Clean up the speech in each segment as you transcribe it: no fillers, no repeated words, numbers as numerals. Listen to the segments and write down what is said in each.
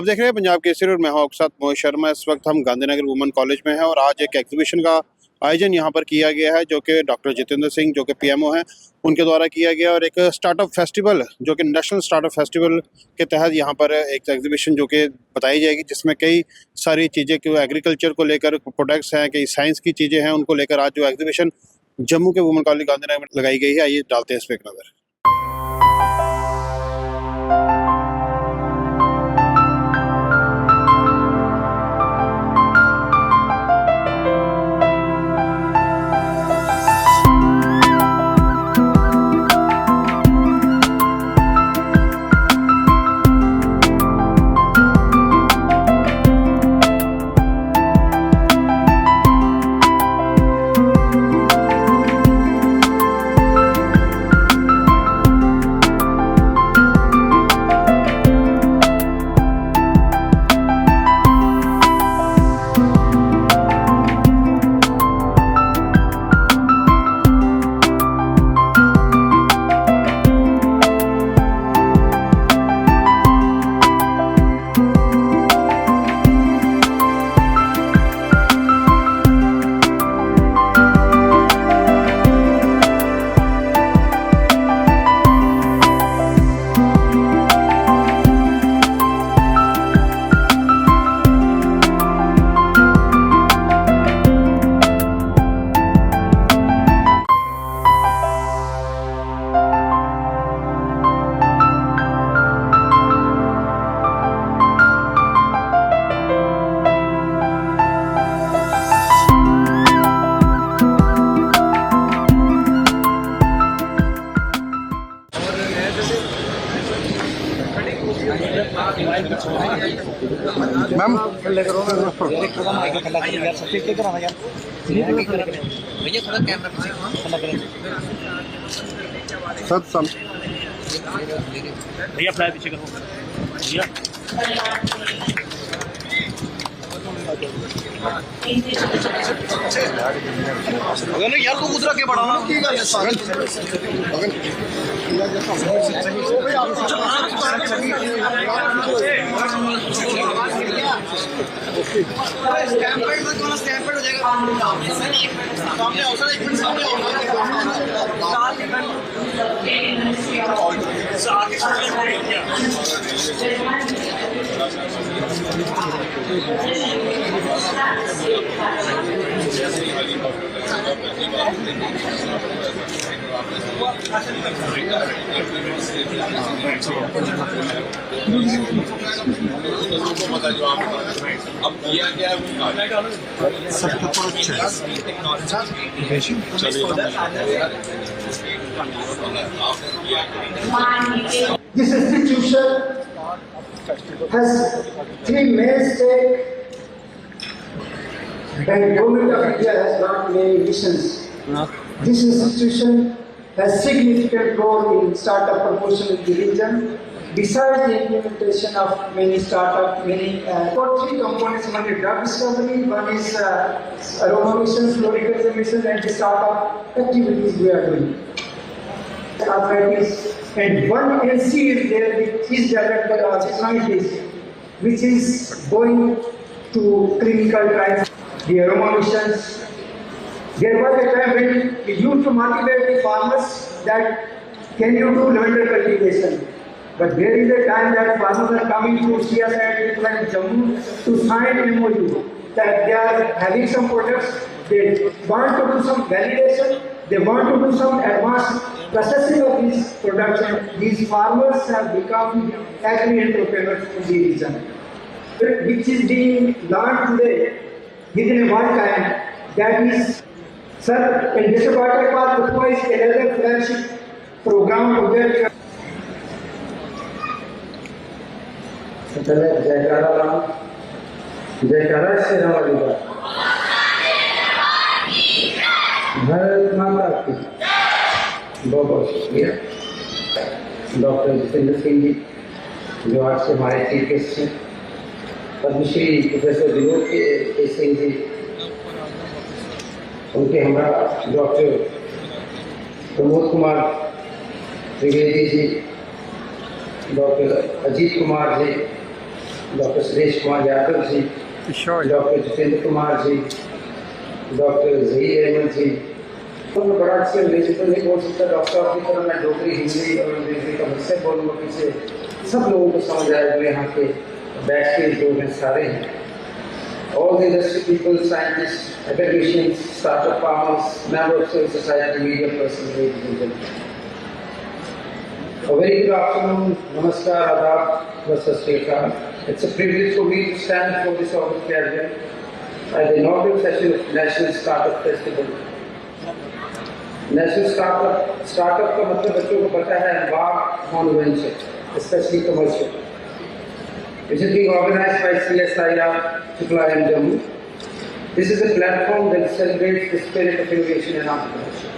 आप देख रहे हैं पंजाब केसरी और मैं हूं आपके साथ मोहित शर्मा। इस वक्त हम गांधीनगर वुमेन कॉलेज में हैं और आज एक एग्जीबिशन का आयोजन यहां पर किया गया है, जो कि डॉक्टर जितेंद्र सिंह जो कि पीएमओ हैं उनके द्वारा किया गया। और एक स्टार्टअप फेस्टिवल जो कि नेशनल स्टार्टअप फेस्टिवल के तहत यहां पर एक एग्जीबिशन जो कि बताई जाएगी, जिसमें कई सारी चीज़ें कि एग्रीकल्चर को लेकर प्रोडक्ट्स हैं, कई साइंस की चीज़ें हैं, उनको लेकर आज जो एग्जीबिशन जम्मू के वुमेन कॉलेज गांधीनगर में लगाई गई है। आइए डालते हैं इस पर एक नज़र। मैम भैया थोड़ा कैमरा पीछे सर भैया फ्लाई पीछे करो भैया। अगर यार को मुद्रा के बढ़ाओ ना की गल अब किया गया This institution has three mainstays, and government of India has not many missions. This institution has significant role in startup promotion in the region. Besides the implementation of many startup, got three components. One is drug discovery, one is aroma missions, floriculture emission, and the startup activities we are doing. Arthritis, and one NC is there which is developed by our scientists, which is going to clinical trials. The aroma missions. There was a time when we used to motivate the farmers that can you do lavender cultivation. But there is a time that farmers are coming to see us at Jammu to sign MOU that they are having some products, they want to do some validation, they want to do some advanced processing of these products, and these farmers have become agri-entrepreneurs in the region, which is being learned today within one time. That is, sir, in this water park, Utma is another flagship program project. जयकारा से हमारी बात भारत माता की बहुत बहुत शुक्रिया doctor Jitendra Singh ji, जो आज से हमारे चीफ गेस्ट हैं, पद्मश्री प्रोफेसर विनोद के सिंह जी, उनके हमारा doctor Pramod Kumar Trivedi ji, doctor Ajit Kumar ji, doctor Suresh Kumar Yadav ji, doctor Jitendra Kumar ji, doctor Zaheer Ahmad जी। तो मैं बड़ा अच्छे अंग्रेजी तो नहीं बोल सकता, डॉक्टर साहब की तरह मैं डोगरी, हिंदी और अंग्रेजी का मुझसे बोलूँगा पीछे सब लोगों को समझ आए हुए यहाँ के बैठ के जो हैं सारे हैं। All the industry people, scientists, academicians, startup farmers, members of civil society, media persons, ladies and gentlemen. A very good afternoon, namaskar, adab, Sat Sri Akal. It's a privilege for me to stand before this august gathering at the inaugural session of National Startup Festival. National Startup का मतलब बच्चों को पता है embark on venture, especially commercial. Which is being organized by CSIR IIM Jammu. This is a platform that celebrates the spirit of innovation and entrepreneurship.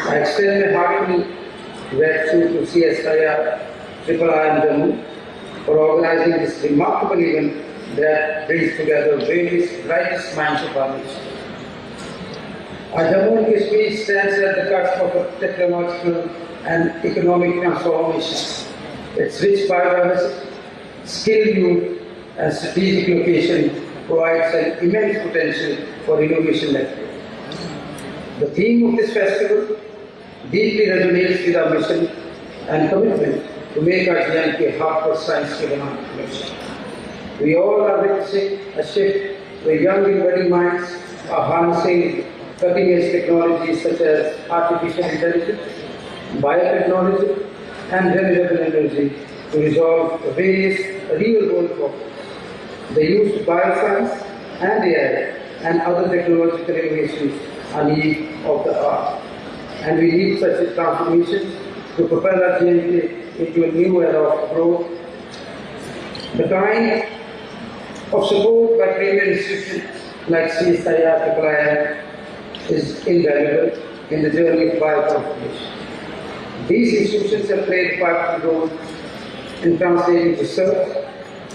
I extend my heartfelt gratitude to CSIR IIM Jammu for organizing this remarkable event that brings together various brightest minds of our nation. Our Jammu and Kashmir stands at the cusp of a technological and economic transformation. Its rich biodiversity, skilled youth and strategic location provides an immense potential for innovation network. The theme of this festival deeply resonates with our mission and commitment to make our J&K hub for science-driven entrepreneurship. We all are witnessing a shift where young and budding minds are harnessing cutting-edge technologies such as artificial intelligence, biotechnology and renewable energy to resolve various real-world problems. The use of bioscience and AI and other technological innovations are need of the hour, and we need such a transformation to propel our J&K into a new era of growth. The kind of support by premier institutions like CSIR IIM is invaluable in the journey of biotransformation. These institutions have played a pivotal role in translating research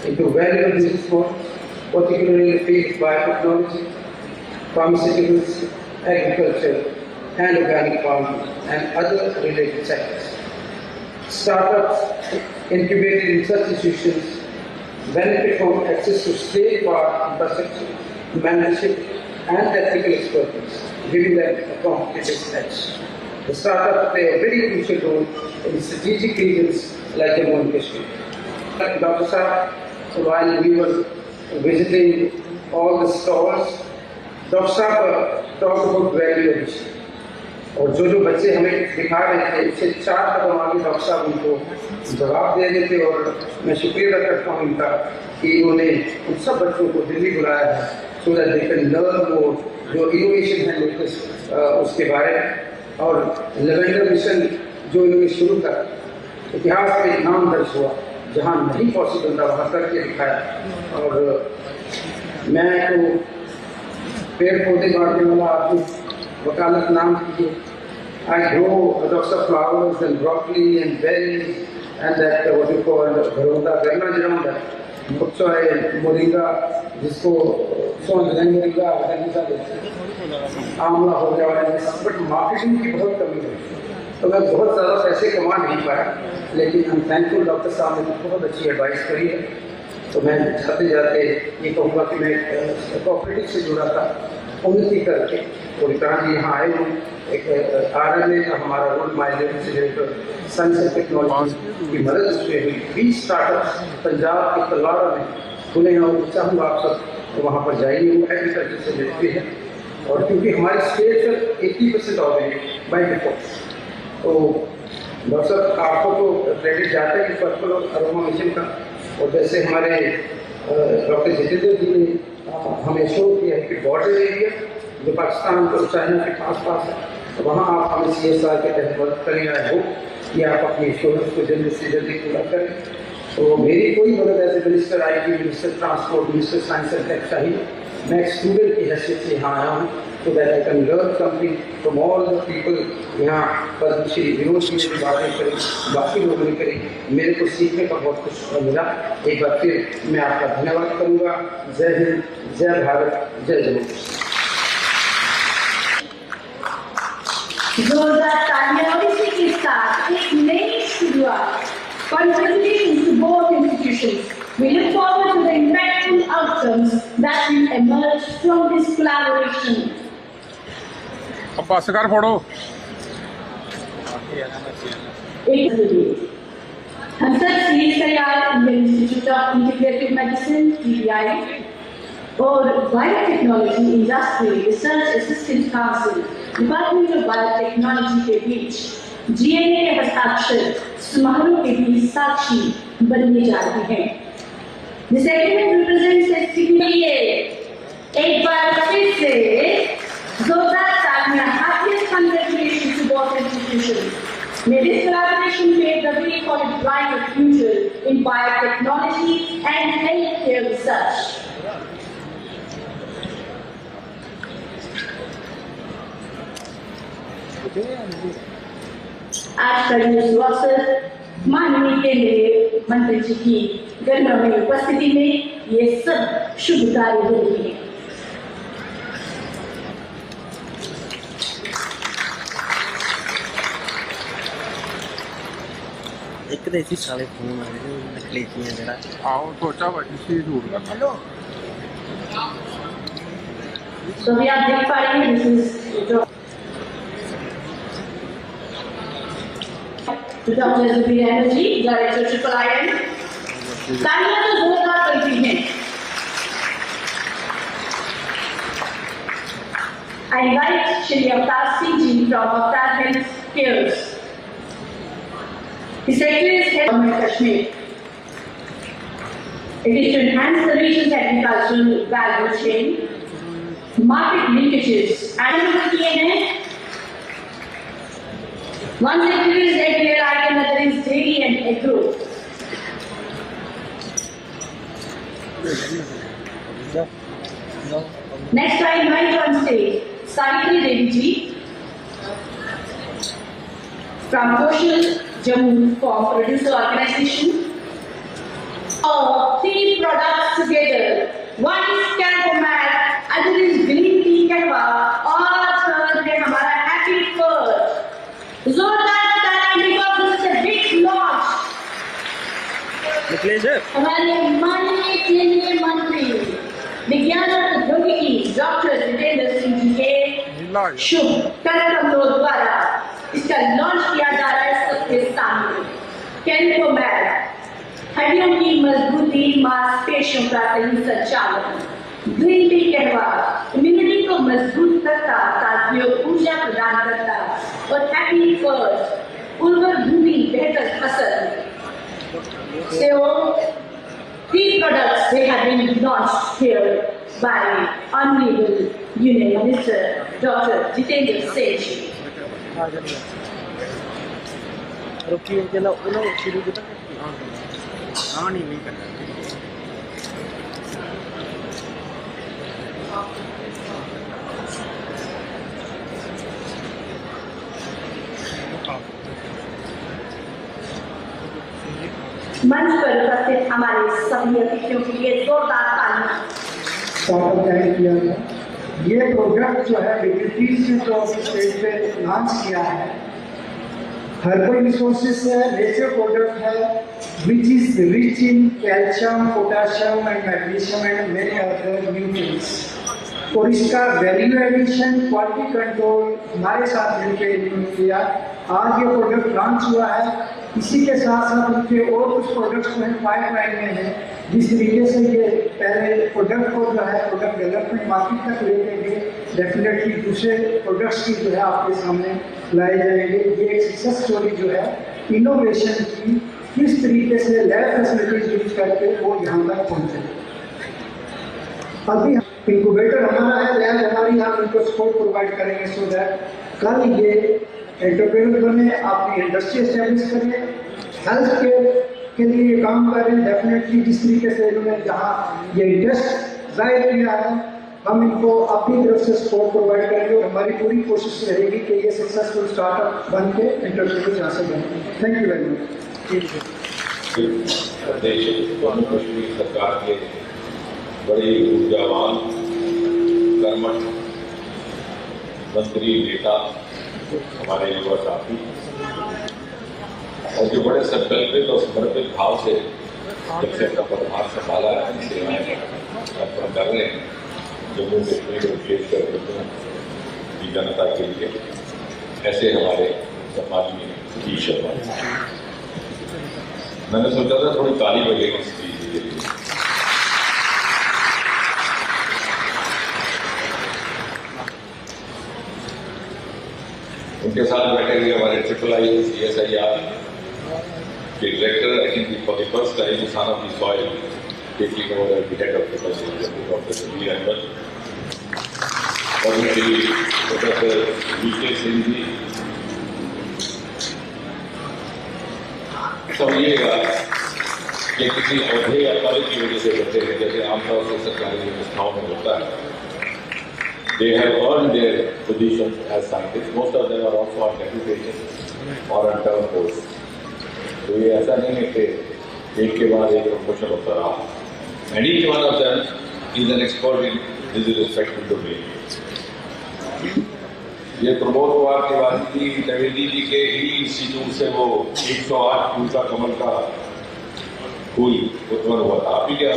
into valuable business models, particularly in the field of biotechnology, pharmaceuticals, agriculture, and organic farming, and other related sectors. Startups incubated in such institutions benefit from access to state-of-the-art infrastructure, mentorship, and technical expertise, giving them a competitive edge. The startups play a very crucial role in strategic regions like Jammu and Kashmir. Dr. Saab, while we were visiting all the stalls, Dr. Saab talked about value addition. और जो बच्चे हमें दिखा रहे थे उससे 4 कदम आगे doctor साहब उनको जवाब दे रहे थे, और मैं शुक्रिया अदा करता हूँ इनका कि इन्होंने उन सब बच्चों को दिल्ली बुलाया है so that they can learn more जो इनोवेशन है लेटेस्ट उसके बारे में। और लेवेंडर मिशन जो इन्होंने शुरू करा, इतिहास में नाम दर्ज हुआ, जहाँ नहीं पॉसिबल था वहाँ करके दिखाया। और मैं तो पेड़ पौधे बांटने वाला आदमी, वकालत नाम कीजिए। I grow lots of flowers and broccoli and berries and that what you call घरौंदा गन्ना जरांदा, मुक्सोय मोरिंगा जिसको सोन मोरिंगा आमला हो गया, बट मार्केटिंग की बहुत कमी है, तो मैं बहुत ज़्यादा पैसे कमा नहीं पाया। लेकिन हम थैंकफुल डॉक्टर साहब ने बहुत अच्छी एडवाइस करी है। तो मैं जाते जाते ये कहूँगा कि मैं कोऑपरेटिव से जुड़ा था, उन्नति करके और इतना यहाँ आए हूँ। एक RNA का हमारा role mileage science and technology की मदद से हुई 20 स्टार्टअप्स पंजाब के तलवाड़ा में खुले हैं, और चाहूँगा आप सब वहाँ पर जाइए। वो एग्रीकल्चर से जुड़ते हैं, और क्योंकि हमारी स्टेट 80% हो गई बाई डिफॉल्ट, तो डॉक्टर साहब आपको तो क्रेडिट जाता है पर्पल और अरोमा मिशन का। और जैसे हमारे डॉक्टर जितेंद्र जी ने हमें शो किया है कि बॉर्डर एरिया जो पाकिस्तान और चाइना के पास है, तो वहाँ आप हमें CSR के तहत मदद करें। आई होप कि आप अपनी इंश्योरेंस को जल्दी से जल्दी पूरा करें। तो मेरी कोई मदद ऐसे minister IT, minister transport, minister science and tech चाहिए। मैं एक स्टूडेंट की हैसियत से यहाँ आया हूँ, so that I can learn something from all the people। यहाँ पद्मश्री विनोद जी ने बातें करी, बाकी लोगों ने करी, मेरे को सीखने का बहुत कुछ मिला। एक बार फिर मैं आपका धन्यवाद करूँगा। जय हिंद, जय भारत, जय जम्मू। जोरदार तालियां और इसी के साथ एक नई शुरुआत contributing to both institutions. We look forward that will emerge from this collaboration. अब बस कर फोड़ो। हम सब सीरीज तैयार Indian institute of integrative medicine (TBI) और biotechnology industry research assistant council department of biotechnology के बीच GNA के हस्ताक्षर समारोह के बीच साक्षी बनने जा रहे हैं। This agreement represents a significant एक बार फिर से जोरदार तालियां, heartiest congratulations to both institutions. May this collaboration pave the way for a brighter future in biotechnology and healthcare research. आज का ये अवसर माननीय केंद्रीय मंत्री जी की गणमान्य उपस्थिति में ये सब शुभ कार्य हो रहे हैं। एक तो ऐसी साले फोन आ रहे हैं नकली चीजें जरा आओ सोचा भाई इसी झूठ का। हेलो तो अभी आप देख पा रहे हैं जो डॉक्टर जुबीर अहमद जी, डायरेक्टर ट्रिपल आईएम, तालियां तो जोरदार करती हैं। I invite Shri Avtar Singh ji from Avtar Health Cares. The Secretary is Head of Kashmir. It is to enhance the region's agricultural value chain, market linkages, and किए हैं। One sector is agri, another is dairy and agro. Next, I invite on stage Savitri Devi ji from Koshal Jammu Farm Producer Organization. Three products together. One is Campomat, other is Green Tea Kahwa, और third है हमारा Happy Fur. जोरदार तालियां because this is a big launch. निकले sir हमारे माननीय केंद्रीय मंत्री विज्ञान और प्रौद्योगिकी डॉक्टर जितेंद्र सिंह जी के शुभ कदमों द्वारा इसका लॉन्च किया जा रहा है सबके सामने। कैम्पोमैट, हड्डियों की मजबूती, मांसपेशियों का सही संचालन। ग्रीन टी कहवा, इम्यूनिटी को मजबूत करता, ताजगी और ऊर्जा प्रदान करता। और हैप्पी फर्स्ट, उर्वर भूमि, बेहतर फसल। So, three products they have been launched here by Honorable Union Minister Dr. Jitendra Singh. रुकिए चलो उन्होंने शुरू किया हाँ नहीं करना मंच पर उपस्थित हमारे सभी अतिथियों के लिए जोरदार तालियां। स्वागत किया था। ये प्रोडक्ट जो है ब्रिटिश ने जो स्टेज पे लॉन्च किया है, हर्बल रिसोर्सेज से नेचुरल प्रोडक्ट है which is rich in calcium, potassium and magnesium and many other nutrients. और इसका वैल्यू एडिशन, क्वालिटी कंट्रोल हमारे साथ मिलकर इन्होंने किया। आज ये प्रोडक्ट लॉन्च हुआ है, इसी के साथ साथ उनके और कुछ प्रोडक्ट्स जो है पाइपलाइन में है। जिस तरीके से ये पहले प्रोडक्ट को जो है प्रोडक्ट डेवलपमेंट मार्केट तक लेके गए, डेफिनेटली दूसरे प्रोडक्ट्स की जो है आपके सामने लाए जाएंगे। ये एक सक्सेस स्टोरी जो है इनोवेशन की, किस तरीके से लैब फैसिलिटीज यूज करके वो यहाँ तक पहुँचे। अभी इंक्यूबेटर हमारा है, लैब हमारी, हम उनको सपोर्ट प्रोवाइड करेंगे सो दैट कल ये एंटरप्रेन्योर बने, अपनी इंडस्ट्री एस्टेब्लिश करें, हेल्थ केयर के लिए काम करें। डेफिनेटली जिस तरीके से इन्होंने जहाँ ये इंटरेस्ट जाहिर किया है, हम इनको अपनी तरफ से सपोर्ट प्रोवाइड करेंगे और हमारी पूरी कोशिश रहेगी कि ये सक्सेसफुल स्टार्टअप बन के एंटरप्रेन्योर यहाँ से बने। Thank you very much. देश जम्मू कश्मीर सरकार के बड़े ऊर्जावान कर्मठ मंत्री नेता हमारे युवा साथी और जो बड़े संकल्पित और समर्पित भाव से जब से अपना पदभार संभाला है, सेवाएं अर्पण कर रहे हैं जम्मू कश्मीर और विशेषकर की जनता के लिए। ऐसे हमारे सम्माननीय जी शर्मा, मैंने सोचा था थोड़ी ताली बजेगी इस चीज के लिए। उनके साथ बैठे हुए हमारे III CSIR के director, I think for the first time the son of the soil taking over the head of the president doctor Shabir Ahmad, और प्रोफेसर VK सिंह जी। समझिएगा कि किसी औहदे या पद की वजह से बचे हैं, जैसे आमतौर से सरकारी व्यवस्थाओं में होता है। They have earned their positions as scientists. Most of them are also on deputation or on term posts. तो ये ऐसा नहीं है कि एक के बाद एक प्रमोशन होता रहा। And each one of them is an expert in his respective domain. ये प्रमोद कुमार तिवारी त्रिवेदी जी के ही इंस्टीट्यूट से वो 108 फूल का कमल का फूल उत्पन्न हुआ था। आप ही क्या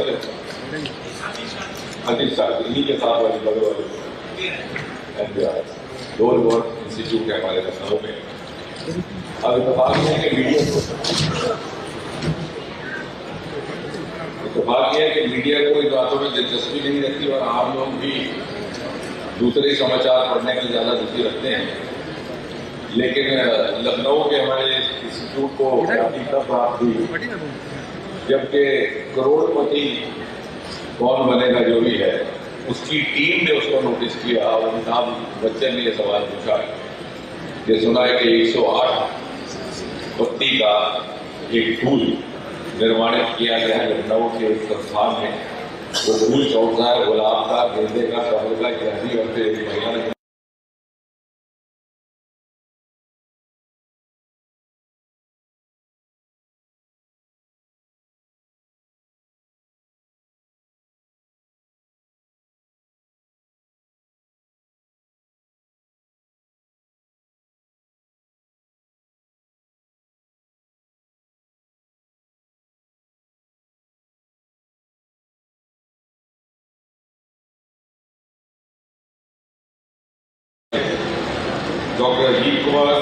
अधिक साल इन्हीं के साथ वाली बगल वाले डोल इंस्टीट्यूट है हमारे लखनऊ में। अब इतफाक है कि मीडिया को इन बातों में दिलचस्पी नहीं रखती और आम लोग भी दूसरे समाचार पढ़ने की ज़्यादा रुचि रखते हैं। लेकिन लखनऊ के हमारे इंस्टीट्यूट को तब प्राप्त हुई जबकि करोड़पति कौन बनेगा जो भी है, उसकी टीम ने उसको नोटिस किया और अमिताभ बच्चन ने यह सवाल पूछा कि सुना है कि 108 पत्ती का एक फूल निर्माणित किया गया है लखनऊ के एक संस्थान में। वो फूल कौन सा है? गुलाब का, गेंदे का, कमल का इत्यादि। और फिर एक महिला ने डॉक्टर अजीत कुमार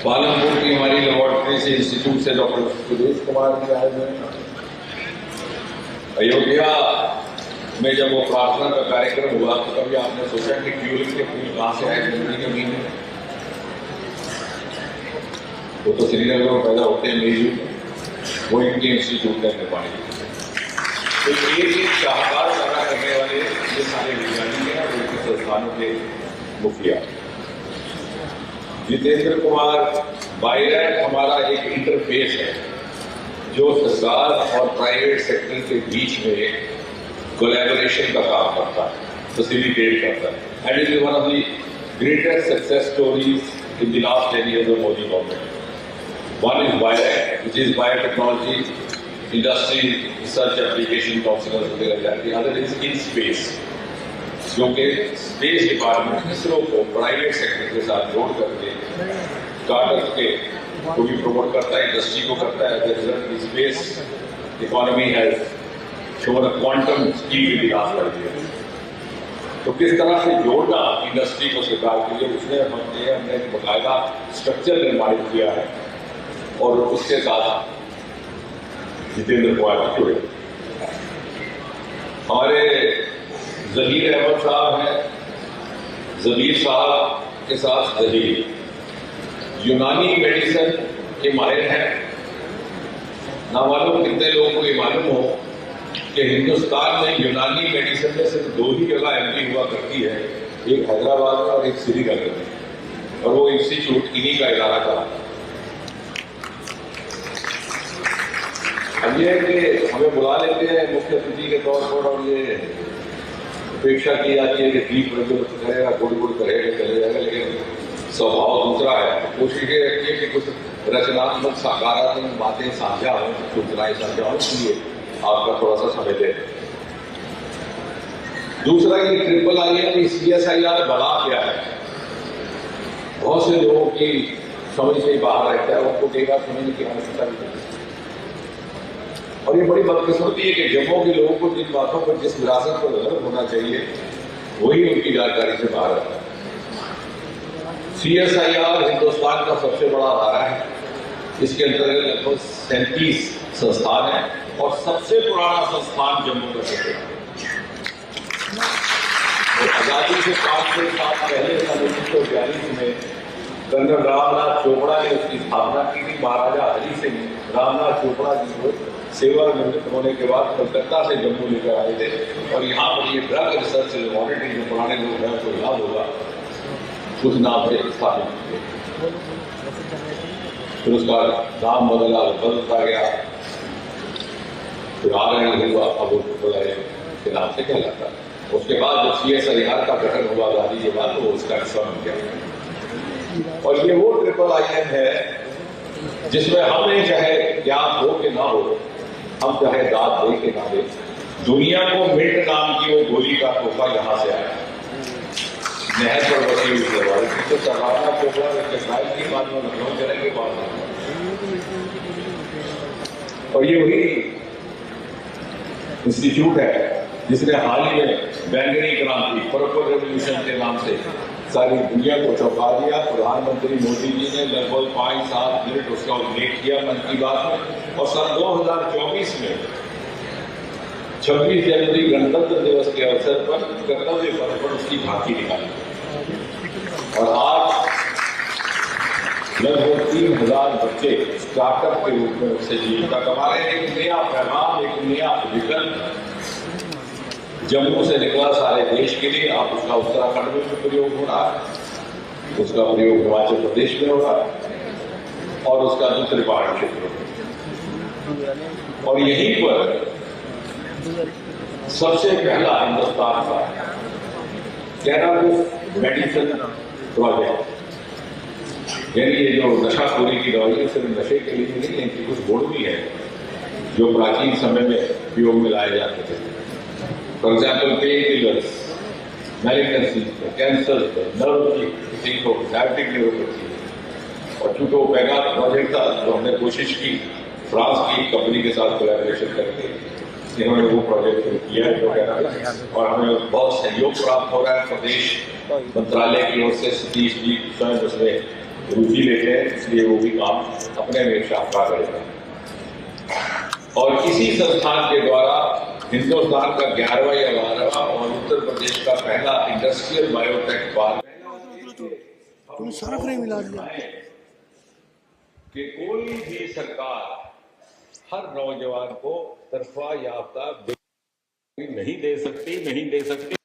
पालनपुर की हमारी लेबोरेटरी से इंस्टीट्यूट से डॉक्टर सुरेश कुमार जी आए हुए। अयोध्या में जब वो प्रार्थना का कार्यक्रम हुआ तो कभी आपने सोचा कि ट्यूलिप के फूल कहाँ से आए जनवरी के महीने में? वो तो श्रीनगर में पैदा होते हैं मई जून में, वो इनके इंस्टीट्यूट का निर्माण किया। तो ये शाहकार पैदा करने वाले ये सारे विज्ञानी हैं और उनके संस्थानों के मुखिया। जितेंद्र कुमार बायरैक हमारा एक इंटरफेस है जो सरकार और प्राइवेट सेक्टर के बीच में कोलैबोरेशन का काम करता है, फैसिलिटेट करता है। And it is one of the greatest success stories in the last 10 years of Modi government. One is BIRAC, which is Biotechnology Industry Research Application Council of India. The other is InSpace, जो कि space department ISRO को private sector के साथ जोड़ करके startup के को भी प्रमोट करता है, इंडस्ट्री को करता है। Space economy has shown a quantum speed in the last 5 years। तो किस तरह से जोड़ना इंडस्ट्री को सरकार के लिए, उसने हमने बाकायदा स्ट्रक्चर निर्माणित किया है और उसके साथ जितेंद्र कुमार जी जुड़े। हमारे जहीर अहमद साहब हैं, जबीर साहब के साथ जहीर यूनानी मेडिसिन के माहिर हैं। ना मालूम कितने लोगों को ये मालूम हो कि हिंदुस्तान में यूनानी मेडिसिन में सिर्फ 2 ही जगह एमडी हुआ करती है, एक हैदराबाद में और एक श्रीनगर में, और वो इंस्टीट्यूट इन्हीं का इदारा था। अब ये है कि हमें बुला लेते हैं मुख्य अतिथि के तौर पर और ये अपेक्षा की जाती है कि ठीक प्रज्वलित करेगा, गुड़ करेगा, चले जाएगा, लेकिन स्वभाव दूसरा है। कोशिश ये रखिए कि कुछ रचनात्मक सकारात्मक बातें साझा हो, सूचनाएं साझा हो, इसलिए आपका थोड़ा सा समय दे। दूसरा ये IIIM CSIR बड़ा क्या है, बहुत से लोगों की समझ से बाहर रहता है, उनको कई बार समझने की आवश्यकता नहीं। और ये बड़ी बदकिस्मती है कि जम्मू के लोगों को जिन बातों पर, जिस विरासत पर गर्व होना चाहिए, वही उनकी जानकारी से बाहर आता है। CSIR हिंदुस्तान का सबसे बड़ा अदारा है। इसके अंतर्गत लगभग 37 संस्थान है और सबसे पुराना संस्थान जम्मू का है। आजादी से 5 साल पहले सन 1942 में कर्नल रामनाथ चोपड़ा ने उसकी स्थापना की थी। महाराजा हरि सिंह रामनाथ चोपड़ा जी को सेवानिवृत्त होने के बाद कलकत्ता से जम्मू लेकर आए थे और यहाँ पर ये ड्रग रिसर्च लेबोरेटरी, जो पुराने लोग हैं उसको याद होगा, उस नाम से स्थापित किए। फिर उसका नाम बदलता गया, फिर आगे हुआ, अब के नाम से कहलाता है। उसके बाद जब CSIR का गठन हुआ आजादी के बाद, तो उसका हिस्सा बन गया। और ये वो IIIM है जिसमें हमें चाहे ज्ञान हो कि ना हो, हम चाहे दाद दे के ना दे, दुनिया को मिंट नाम की वो गोली का तोहफा यहाँ से आया। नहर पर बसी हुई दरवाजे तो सरवाना चोपड़ा की बात में लखनऊ चलेंगे बात। और ये वही इंस्टीट्यूट है जिसने हाल ही में बैंगनी क्रांति, पर्पल रेवोल्यूशन के नाम से सारी दुनिया को चौंका दिया। प्रधानमंत्री मोदी जी ने लगभग 5-7 मिनट उसका उल्लेख किया मन की बात में। और सन 2024 में 26 जनवरी गणतंत्र दिवस के अवसर पर कर्तव्य पथ पर उसकी झांकी निकाली। और आज लगभग 3000 बच्चे स्टार्टअप के रूप में उससे जीविका कमा रहे हैं। एक नया पैगाम, एक नया विकल्प जम्मू से निकला सारे देश के लिए। आप उसका उत्तराखंड में भी प्रयोग हो रहा है, उसका प्रयोग हिमाचल प्रदेश में हो रहा है और उसका दूसरे पहाड़ी क्षेत्रों में। और यहीं पर सबसे पहला हिंदुस्तान का कैनाबिस मेडिसिन प्रोजेक्ट, यानी ये जो नशाखोरी की दवाई सिर्फ नशे के लिए नहीं है, इनकी कुछ गुण भी है जो प्राचीन समय में उपयोग में लाए जाते थे। For example pain killers, malignancy, cancer, nerve की किसी को डायबिटिक न्यूरोपैथी। और चूंकि वो मेगा प्रोजेक्ट था तो हमने कोशिश की फ्रांस की कंपनी के साथ कोलैबोरेशन करके इन्होंने वो प्रोजेक्ट शुरू किया है और हमें बहुत सहयोग प्राप्त हो रहा है। प्रदेश मंत्रालय की ओर से सतीश जी स्वयं उसमें रुचि लेते हैं, इसलिए वो भी काम अपने में शाखा करेगा। और इसी संस्थान के द्वारा हिंदुस्तान का 11वां या 12वां और उत्तर प्रदेश का पहला इंडस्ट्रियल बायोटेक पार्क कि कोई भी सरकार हर नौजवान को तनख्वाह याफ्ता नहीं दे सकती।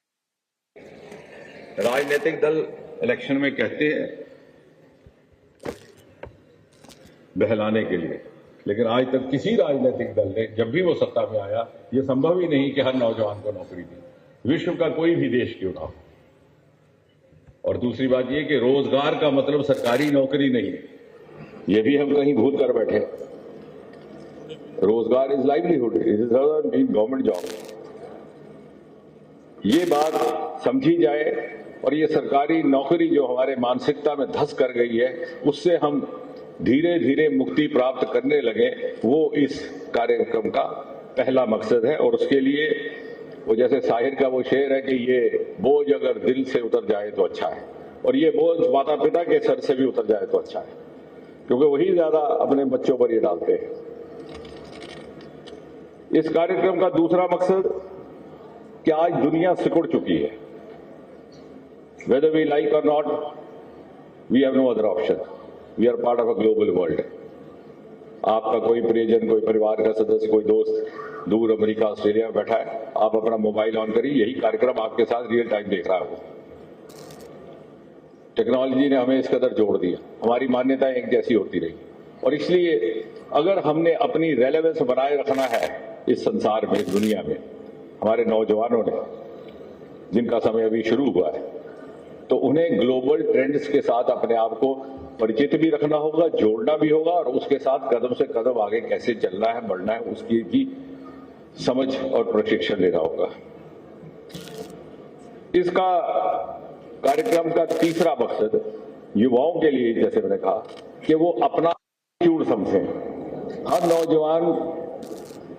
राजनीतिक दल इलेक्शन में कहते हैं बहलाने के लिए, लेकिन आज तक किसी राजनीतिक दल ने जब भी वो सत्ता में आया, ये संभव ही नहीं कि हर नौजवान को नौकरी दी, विश्व का कोई भी देश क्यों ना हो। और दूसरी बात ये कि रोजगार का मतलब सरकारी नौकरी नहीं है, ये भी हम कहीं भूल कर बैठे। रोजगार is livelihood, it is government job. ये बात समझी जाए और ये सरकारी नौकरी जो हमारे मानसिकता में धंस कर गई है, उससे हम धीरे धीरे मुक्ति प्राप्त करने लगे, वो इस कार्यक्रम का पहला मकसद है। और उसके लिए वो जैसे शाहिर का वो शेर है कि ये बोझ अगर दिल से उतर जाए तो अच्छा है, और ये बोझ माता पिता के सर से भी उतर जाए तो अच्छा है, क्योंकि वही ज्यादा अपने बच्चों पर ये डालते हैं। इस कार्यक्रम का दूसरा मकसद कि आज दुनिया सिकुड़ चुकी है, whether we like or not, we have no other option, we are part of a global world. आपका कोई प्रियजन, कोई परिवार का सदस्य, कोई दोस्त दूर अमेरिका, ऑस्ट्रेलिया में बैठा है, आप अपना मोबाइल ऑन करिए, यही कार्यक्रम आपके साथ रियल टाइम देख रहा है। टेक्नोलॉजी ने हमें इस कदर जोड़ दिया, हमारी मान्यताएं एक जैसी होती रही। और इसलिए अगर हमने अपनी रेलेवेंस बनाए रखना है इस संसार में, इस दुनिया में, हमारे नौजवानों ने, जिनका समय अभी शुरू हुआ है, तो उन्हें ग्लोबल ट्रेंड्स के साथ अपने आप को परिचित भी रखना होगा, जोड़ना भी होगा, और उसके साथ कदम से कदम आगे कैसे चलना है, बढ़ना है, उसकी भी समझ और प्रशिक्षण लेना होगा। इसका कार्यक्रम का तीसरा मकसद युवाओं के लिए, जैसे मैंने कहा, कि वो अपना एटीट्यूड समझें। हर नौजवान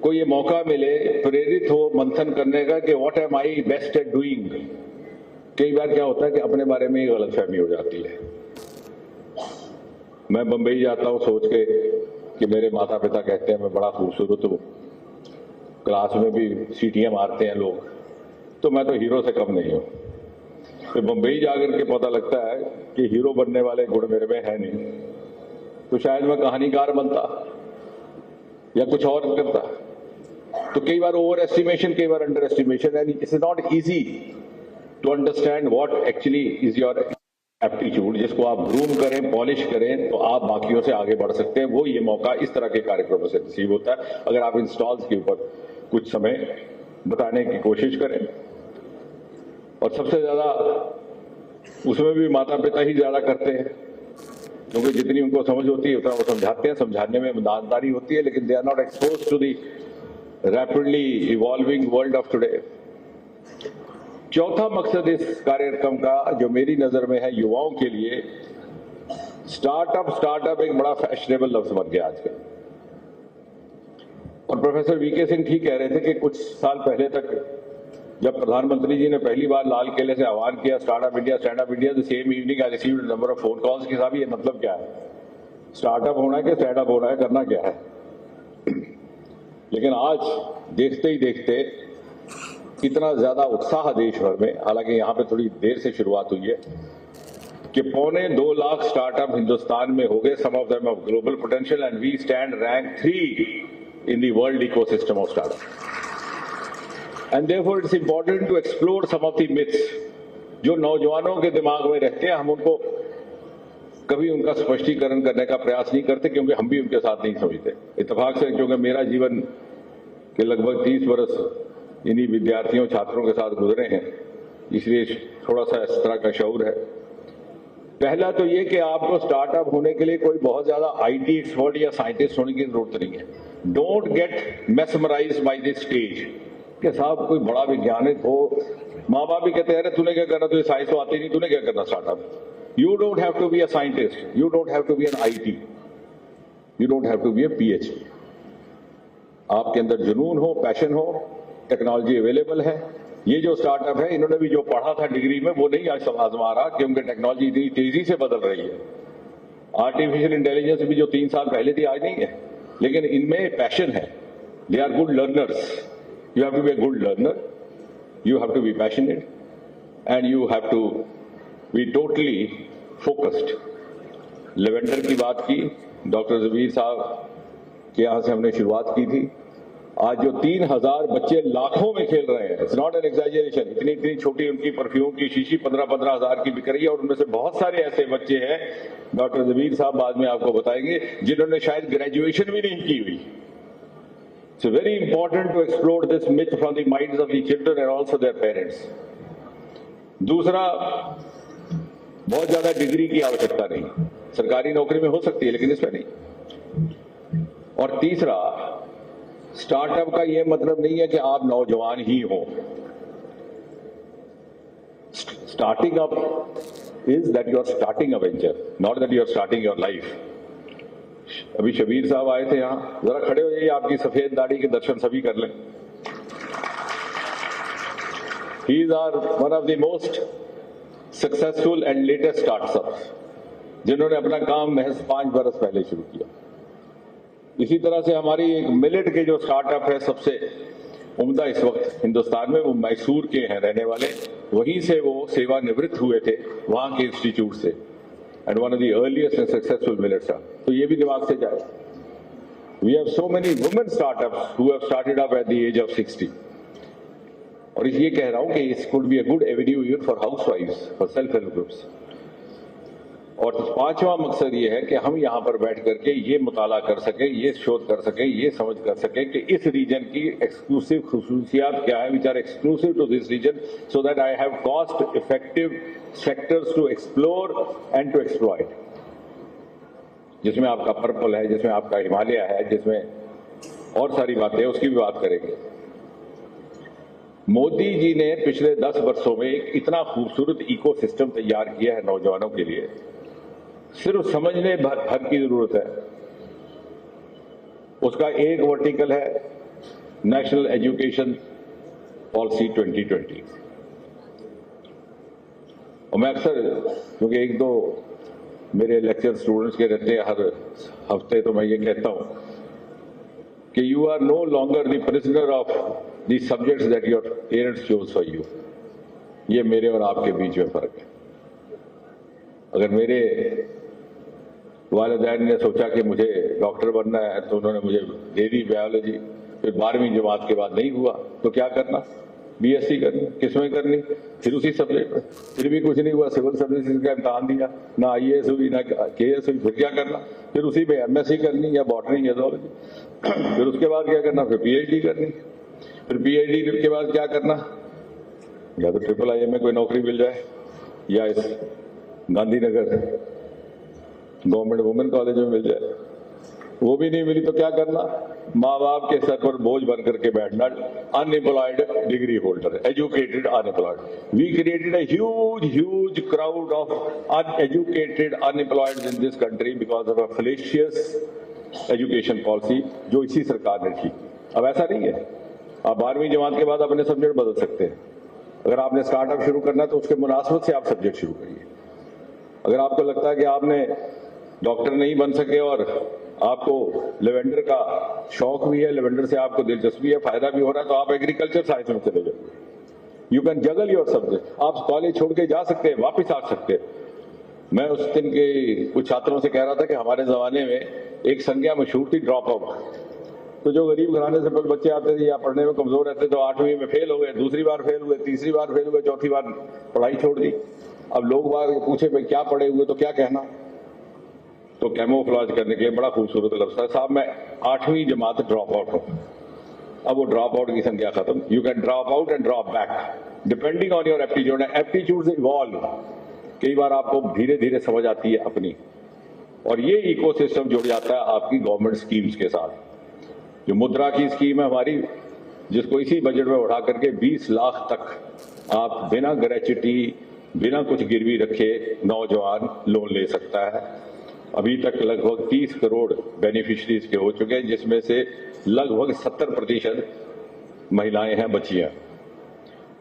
को ये मौका मिले, प्रेरित हो मंथन करने का कि what am I best at doing. कई बार क्या होता है कि अपने बारे में ही गलतफहमी हो जाती है। मैं बंबई जाता हूं सोच के कि मेरे माता पिता कहते हैं मैं बड़ा खूबसूरत हूं, क्लास में भी सीटियां मारते हैं लोग, तो मैं तो हीरो से कम नहीं हूं। तो बंबई जाकर के पता लगता है कि हीरो बनने वाले गुण मेरे में है नहीं, तो शायद मैं कहानीकार बनता या कुछ और करता। तो कई बार ओवर एस्टिमेशन, कई बार under estimation, and it's not easy to understand what actually is your aptitude. जिसको आप ग्रूम करें, पॉलिश करें, तो आप बाकियों से आगे बढ़ सकते हैं। वो ये मौका इस तरह के कार्यक्रमों से नसीब होता है अगर आप इन स्टॉल्स के ऊपर कुछ समय बताने की कोशिश करें। और सबसे ज्यादा उसमें भी माता पिता ही ज्यादा करते हैं, क्योंकि जितनी उनको समझ होती है उतना वो समझाते हैं, समझाने में ईमानदारी होती है, लेकिन they are not expose to the rapidly evolving world of today. चौथा मकसद इस कार्यक्रम का जो मेरी नजर में है युवाओं के लिए, स्टार्टअप एक बड़ा फैशनेबल लफ्ज बन गया आजकल। और प्रोफेसर वीके सिंह ठीक कह रहे थे कि कुछ साल पहले तक जब प्रधानमंत्री जी ने पहली बार लाल किले से आह्वान किया startup India, stand up India, the same evening I received number of phone calls कि साहब ये मतलब क्या है, स्टार्टअप होना है कि स्टैंड अप होना है, करना क्या है। लेकिन आज देखते ही देखते इतना ज्यादा उत्साह देश भर में, हालांकि यहाँ पे थोड़ी देर से शुरुआत हुई है, कि 2.25 लाख स्टार्टअप हिंदुस्तान में हो गए, some of them of global potential, and we stand rank 3 in the world ecosystem of startup. And therefore it's important to explore some of the myths जो नौजवानों के दिमाग में रहते हैं। हम उनको कभी उनका स्पष्टीकरण करने का प्रयास नहीं करते, क्योंकि हम भी उनके साथ नहीं समझते। इत्तेफाक से क्योंकि मेरा जीवन के लगभग 30 वर्ष इन्हीं विद्यार्थियों छात्रों के साथ गुजरे हैं, इसलिए थोड़ा सा इस तरह का शऊर है। पहला तो ये कि आपको स्टार्टअप होने के लिए कोई बहुत ज्यादा आईटी एक्सपर्ट या साइंटिस्ट होने की जरूरत नहीं है। Don't get mesmerised by this stage कि साहब कोई बड़ा वैज्ञानिक हो, माँ बाप भी कहते हैं अरे तूने क्या करना, तुझे साइंस तो आती नहीं, तूने क्या करना startup. You don't have to be a scientist, you don't have to be an IT, you don't have to be a PhD. आपके अंदर जुनून हो, पैशन हो, टेक्नोलॉजी अवेलेबल है। ये जो स्टार्टअप है, इन्होंने भी जो पढ़ा था डिग्री में वो नहीं आज आजमा रहा, क्योंकि टेक्नोलॉजी इतनी तेजी से बदल रही है। आर्टिफिशियल इंटेलिजेंस भी जो 3 साल पहले थी आज नहीं है, लेकिन इनमें पैशन है। They are good learners. You have to be a good learner, you have to be passionate, and you have to be totally focused. Lavender की बात की, डॉक्टर जबीर साहब के यहाँ से हमने शुरुआत की थी। आज जो 3000 बच्चे लाखों में खेल रहे हैं, इट्स नॉट एन एग्जैजरेशन। इतनी इतनी छोटी उनकी परफ्यूम की शीशी 15-15 हजार की बिक रही है, और उनमें से बहुत सारे ऐसे बच्चे हैं, डॉक्टर जबीर साहब बाद में आपको बताएंगे, जिन्होंने शायद ग्रेजुएशन भी नहीं की हुई। It's very important to explore this myth from the minds of the children and also their parents. दूसरा, बहुत ज्यादा डिग्री की आवश्यकता नहीं, सरकारी नौकरी में हो सकती है लेकिन इसमें नहीं। और तीसरा, स्टार्टअप का यह मतलब नहीं है कि आप नौजवान ही हो। Starting up is that you are starting a venture, not that you are starting your life. अभी शबीर साहब आए थे यहां, जरा खड़े हो जाइए, आपकी सफेद दाढ़ी के दर्शन सभी कर लें। He is are one of the most successful and latest startups, जिन्होंने अपना काम महज 5 बरस पहले शुरू किया। इसी तरह से हमारी एक मिलेट के जो स्टार्टअप है सबसे उम्दा इस वक्त हिंदुस्तान में, वो मैसूर के हैं रहने वाले, वहीं से वो सेवानिवृत्त हुए थे वहां के इंस्टीट्यूट से, and one of the earliest and successful millets are. तो ये भी दिमाग से जाए। We have so many women startups who have started up at the age of 60. और ये कह रहा हूं कि this could be a good avenue even for housewives, for self-help groups. और 5वां मकसद ये है कि हम यहाँ पर बैठ करके ये मुताला कर सके, ये शोध कर सके, ये समझ कर सके कि इस रीजन की एक्सक्लूसिव खुसूसियात क्या है, which are exclusive to this region, so that I have cost effective sectors to explore and to exploit. जिसमें आपका पर्पल है, जिसमें आपका हिमालय है, जिसमें और सारी बातें हैं, उसकी भी बात करेंगे। मोदी जी ने पिछले 10 वर्षों में एक इतना खूबसूरत इकोसिस्टम तैयार किया है नौजवानों के लिए, सिर्फ समझने भर की जरूरत है। उसका एक वर्टिकल है नेशनल एजुकेशन पॉलिसी 2020। और मैं अक्सर, क्योंकि एक दो मेरे लेक्चर स्टूडेंट्स के रहते हैं हर हफ्ते, तो मैं ये कहता हूं कि you are no longer the prisoner of the subjects that your parents chose for you. ये मेरे और आपके बीच में फर्क है। अगर मेरे वालिदैन ने सोचा कि मुझे डॉक्टर बनना है तो उन्होंने मुझे दे दी बायोलॉजी, फिर 12वीं जमात के बाद नहीं हुआ तो क्या करना, बीएससी करनी, किसमें करनी, फिर उसी सब्जेक्ट में, फिर भी कुछ नहीं हुआ, सिविल सर्विसेज का इम्तहान दिया, ना आईएएस हुई ना केएएस हुई, फिर क्या करना, फिर उसी में एमएससी करनी या बॉटनी या जूलॉजी, फिर उसके बाद क्या करना, फिर पीएचडी करनी, फिर पीएचडी के बाद क्या करना, या तो IIII में कोई नौकरी मिल जाए या इस गांधीनगर गवर्नमेंट वुमेन कॉलेज में मिल जाए, वो भी नहीं मिली तो क्या करना, माँ बाप के सर पर बोझ बन करके बैठना, unemployed degree holder, educated unemployed. We created a huge crowd of uneducated unemployed in this country because of a fallacious education policy जो इसी सरकार ने की। अब ऐसा नहीं है, आप 12वीं जमात के बाद अपने सब्जेक्ट बदल सकते हैं। अगर आपने स्टार्टअप शुरू करना है तो उसके मुनासबत से आप सब्जेक्ट शुरू करिए। अगर आपको लगता है कि आपने डॉक्टर नहीं बन सके और आपको लेवेंडर का शौक भी है, लेवेंडर से आपको दिलचस्पी है, फायदा भी हो रहा है, तो आप एग्रीकल्चर साइंस में चले जाइए। You can juggle your subject. आप कॉलेज छोड़ के जा सकते हैं, वापस आ सकते हैं। मैं उस दिन के कुछ छात्रों से कह रहा था कि हमारे जमाने में एक संज्ञा मशहूर थी, ड्रॉप आउट। तो जो गरीब घराने से बच्चे आते थे या पढ़ने में कमजोर रहते तो 8वीं में फेल हो गए, दूसरी बार फेल हुए, तीसरी बार फेल हुए, चौथी बार पढ़ाई छोड़ दी। अब लोग बाग पूछे भाई क्या पढ़े हुए, तो क्या कहना, तो कैमोफ्लेज करने के लिए बड़ा खूबसूरत लफ्ज है, साहब मैं 8वीं जमात ड्रॉप आउट हूं। अब वो ड्रॉप आउट की संख्या खत्म। You can drop out and drop back depending on your aptitude. Aptitude से इवॉल्व, कई बार आपको धीरे धीरे समझ आती है अपनी, और ये इकोसिस्टम जुड़ जाता है आपकी गवर्नमेंट स्कीम्स के साथ। जो मुद्रा की स्कीम है हमारी, जिसको इसी बजट में उठा करके 20 लाख तक आप बिना ग्रेच्युटी, बिना कुछ गिरवी रखे नौजवान लोन ले सकता है। अभी तक लगभग 30 करोड़ बेनिफिशरीज के हो चुके हैं, जिसमें से लगभग 70% महिलाएं हैं, बच्चियां।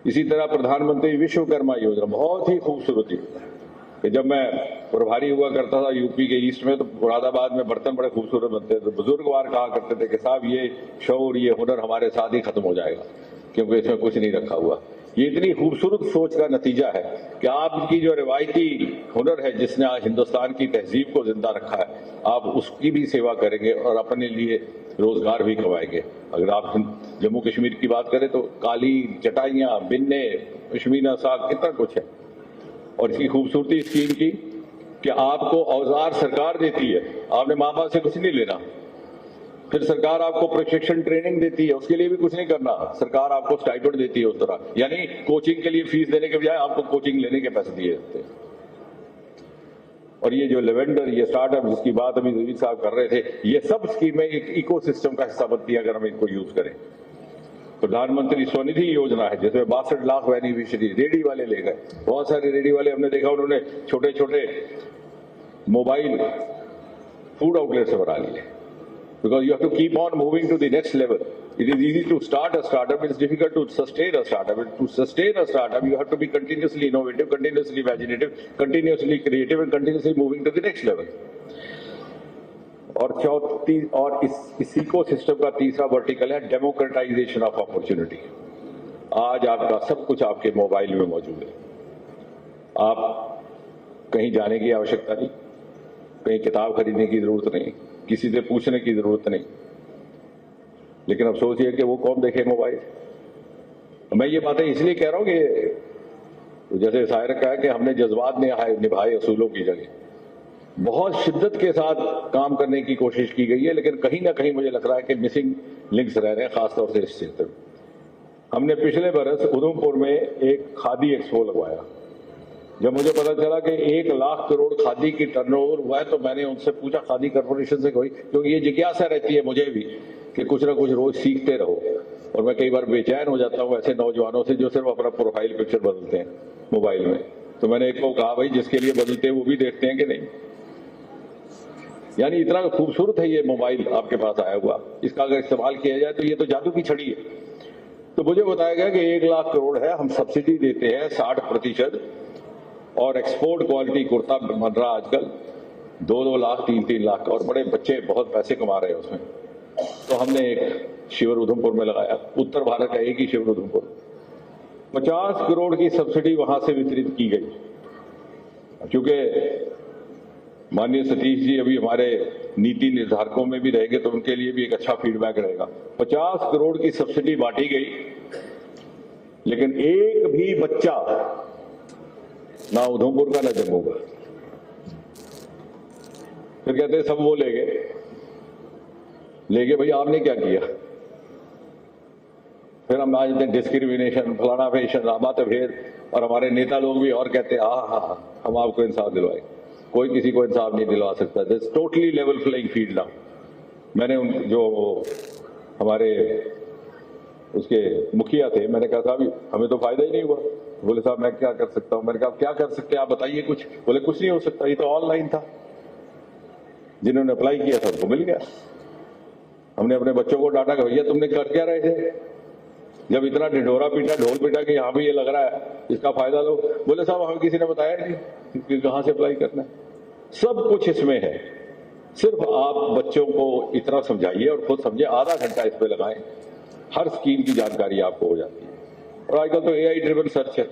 इसी तरह प्रधानमंत्री विश्वकर्मा योजना बहुत ही खूबसूरत योजना है। कि जब मैं प्रभारी हुआ करता था यूपी के ईस्ट में, तो मुरादाबाद में बर्तन बड़े खूबसूरत बनते थे। बुजुर्गवार कहा करते थे कि साहब ये शौर, ये हुनर हमारे साथ ही खत्म हो जाएगा क्योंकि इसमें कुछ नहीं रखा हुआ। ये इतनी खूबसूरत सोच का नतीजा है कि आपकी जो रिवायती हुनर है, जिसने आज हिंदुस्तान की तहजीब को जिंदा रखा है, आप उसकी भी सेवा करेंगे और अपने लिए रोजगार भी कमाएंगे। अगर आप जम्मू कश्मीर की बात करें तो काली चटाइयां, बिन्ने, पश्मीना साग, कितना कुछ है। और इसकी खूबसूरती स्कीम की कि आपको औजार सरकार देती है, आपने माँ बाप से कुछ नहीं लेना। फिर सरकार आपको प्रशिक्षण ट्रेनिंग देती है, उसके लिए भी कुछ नहीं करना, सरकार आपको स्टाइपेंड देती है उस तरह। यानी कोचिंग के लिए फीस देने के बजाय आपको कोचिंग लेने के पैसे दिए जाते हैं। और ये जो लेवेंडर, ये स्टार्टअप जिसकी बात अभी रवि साहब कर रहे थे, ये सब स्कीमें एक इकोसिस्टम का हिस्सा बनती है अगर हम इनको यूज करें। प्रधानमंत्री स्वनिधि योजना है जिसमें 62 लाख बेनिफिशियरी रेडी वाले ले गए। बहुत सारे रेडी वाले हमने देखा, उन्होंने छोटे छोटे मोबाइल फूड आउटलेट्स बना लिए। Because you have to keep on moving to the next level. It is easy to start a startup, it's difficult to sustain a startup. To sustain a startup, you have to be continuously innovative, continuously imaginative, continuously creative and continuously moving to the next level. और इस ecosystem का तीसरा vertical है democratisation of opportunity. आज आपका सब कुछ आपके मोबाइल में मौजूद है। आप कहीं जाने की आवश्यकता नहीं, कहीं किताब खरीदने की जरूरत नहीं, किसी से पूछने की जरूरत नहीं। लेकिन अब सोचिए कि वो कौन देखे मोबाइल। मैं ये बातें इसलिए कह रहा हूं कि जैसे शायर कहा कि हमने जज्बात निभाए असूलों की जगह। बहुत शिद्दत के साथ काम करने की कोशिश की गई है, लेकिन कहीं ना कहीं मुझे लग रहा है कि मिसिंग लिंक्स रह रहे हैं, खासतौर से इस क्षेत्र में। हमने पिछले बरस उधमपुर में एक खादी एक्सपो लगवाया। जब मुझे पता चला कि 1 लाख करोड़ खादी की टर्नओवर हुआ है, तो मैंने उनसे पूछा, खादी कॉर्पोरेशन से कोई, क्योंकि ये जिज्ञासा रहती है मुझे भी कि कुछ ना कुछ रोज सीखते रहो। और मैं कई बार बेचैन हो जाता हूँ ऐसे नौजवानों से जो सिर्फ अपना प्रोफाइल पिक्चर बदलते हैं मोबाइल में। तो मैंने एक को कहा, भाई जिसके लिए बदलते हैं वो भी देखते हैं कि नहीं। यानी इतना खूबसूरत है ये मोबाइल आपके पास आया हुआ, इसका अगर इस्तेमाल किया जाए तो ये तो जादू की छड़ी है। तो मुझे बताया गया कि 1 लाख करोड़ है, हम सब्सिडी देते हैं 60%, और एक्सपोर्ट क्वालिटी कुर्ता बन रहा आजकल 2-2 लाख 3-3 लाख का, और बड़े बच्चे बहुत पैसे कमा रहे हैं उसमें। तो हमने एक शिविर उधमपुर में लगाया, उत्तर भारत का एक ही शिविर उधमपुर, 50 करोड़ की सब्सिडी वहां से वितरित की गई। क्योंकि माननीय सतीश जी अभी हमारे नीति निर्धारकों में भी रहेंगे तो उनके लिए भी एक अच्छा फीडबैक रहेगा। 50 करोड़ की सब्सिडी बांटी गई, लेकिन एक भी बच्चा ना उधमपुर का ना जम्मू का। फिर कहते हैं सब वो ले गए भाई, आपने क्या किया? फिर हम आज डिस्क्रिमिनेशन फलाना फेशन रामात भेद, और हमारे नेता लोग भी और कहते हैं हाँ हम आपको इंसाफ दिलवाए। कोई किसी को इंसाफ नहीं दिलवा सकता। This totally level flying field now. मैंने जो हमारे उसके मुखिया थे, मैंने कहा साहब हमें तो फायदा ही नहीं हुआ। बोले साहब मैं क्या कर सकता हूं? मैंने कहा क्या कर सकते हैं आप बताइए कुछ। बोले कुछ नहीं हो सकता, ये तो ऑनलाइन था, जिन्होंने अप्लाई किया था उनको मिल गया। हमने अपने बच्चों को डांटा कि भैया तुमने कर क्या रहे थे जब इतना ढिढोरा पीटा ढोल पीटा कि यहाँ भी ये लग रहा है इसका फायदा लो। बोले साहब हमें किसी ने बताया नहीं कि कहाँ से अप्लाई करना है। सब कुछ इसमें है, सिर्फ आप बच्चों को इतना समझाइए और खुद समझे, आधा घंटा इस पे लगाएं, हर स्कीम की जानकारी आपको हो जाती है। और आजकल तो AI ड्रिवन सर्च है।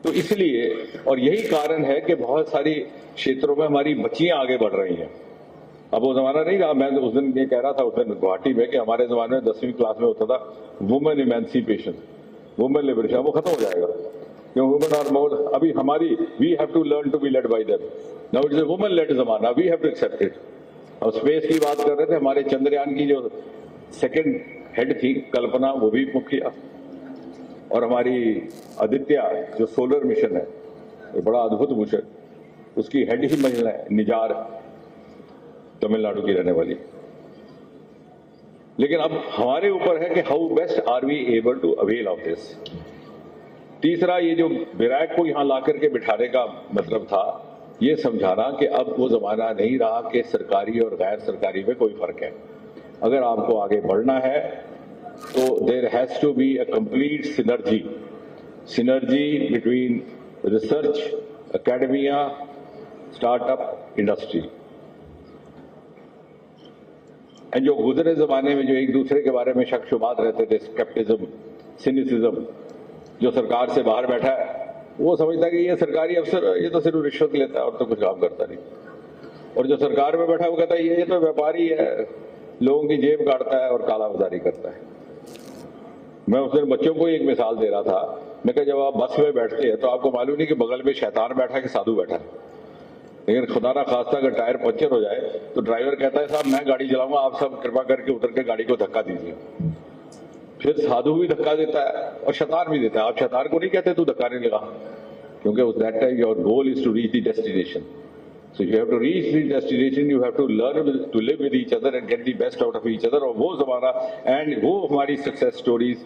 तो इसलिए, और यही कारण है कि बहुत सारी क्षेत्रों में हमारी बच्चियां आगे बढ़ रही हैं। अब वो जमाना नहीं रहा। मैं उस दिन ये कह रहा था उस दिन गुवाहाटी में कि हमारे जमाने में 10वीं क्लास में होता था वुमेन इमेंसिपेशन, वुमेन लिबरेशन, वो खत्म हो जाएगा। क्यों? वुमेन आर मोर, अभी हमारी we have to learn to be led by them. Now it is a women led जमाना, we have to accept it. अब स्पेस की बात कर रहे थे, हमारे चंद्रयान की जो सेकंड हेड थी कल्पना, वो भी मुखिया, और हमारी आदित्य जो सोलर मिशन है, ये बड़ा अद्भुत मिशन, उसकी हेड ही महिला है, निजार, तमिलनाडु की रहने वाली। लेकिन अब हमारे ऊपर है कि how best are we able to avail of this. तीसरा, ये जो विराट को यहां ला करके बिठाने का मतलब था ये समझाना कि अब वो जमाना नहीं रहा कि सरकारी और गैर सरकारी में कोई फर्क है। अगर आपको आगे बढ़ना है तो there has to be a complete synergy between research, academia, startup, industry. जो गुजरे जमाने में जो एक दूसरे के बारे में शक शुबात रहते थे, स्केप्टिज्म, सिनिसिज्म, जो सरकार से बाहर बैठा है वो समझता है कि ये सरकारी अफसर ये तो सिर्फ रिश्वत लेता है और तो कुछ काम करता नहीं, और जो सरकार में बैठा है वो कहता है ये तो व्यापारी है, लोगों की जेब काटता है और कालाबाजारी करता है। मैं उस दिन बच्चों को एक मिसाल दे रहा था, मैं कहा जब आप बस में बैठते हैं तो आपको मालूम नहीं कि बगल में शैतान बैठा है कि साधु बैठा है। लेकिन खुदा ना खास्ता अगर टायर पंचर हो जाए तो ड्राइवर कहता है साहब मैं गाड़ी चलाऊंगा, आप सब कृपा करके उतर के गाड़ी को धक्का दीजिए। फिर साधु भी धक्का देता है और शैतान भी देता है। आप शैतान को नहीं कहते तू धक्का नहीं लगा, क्योंकि उस that time your goal is to reach the destination. So you have to reach the destination, you have to learn to live with each other and get the best out of each other. और वो जमाना and वो हमारी success stories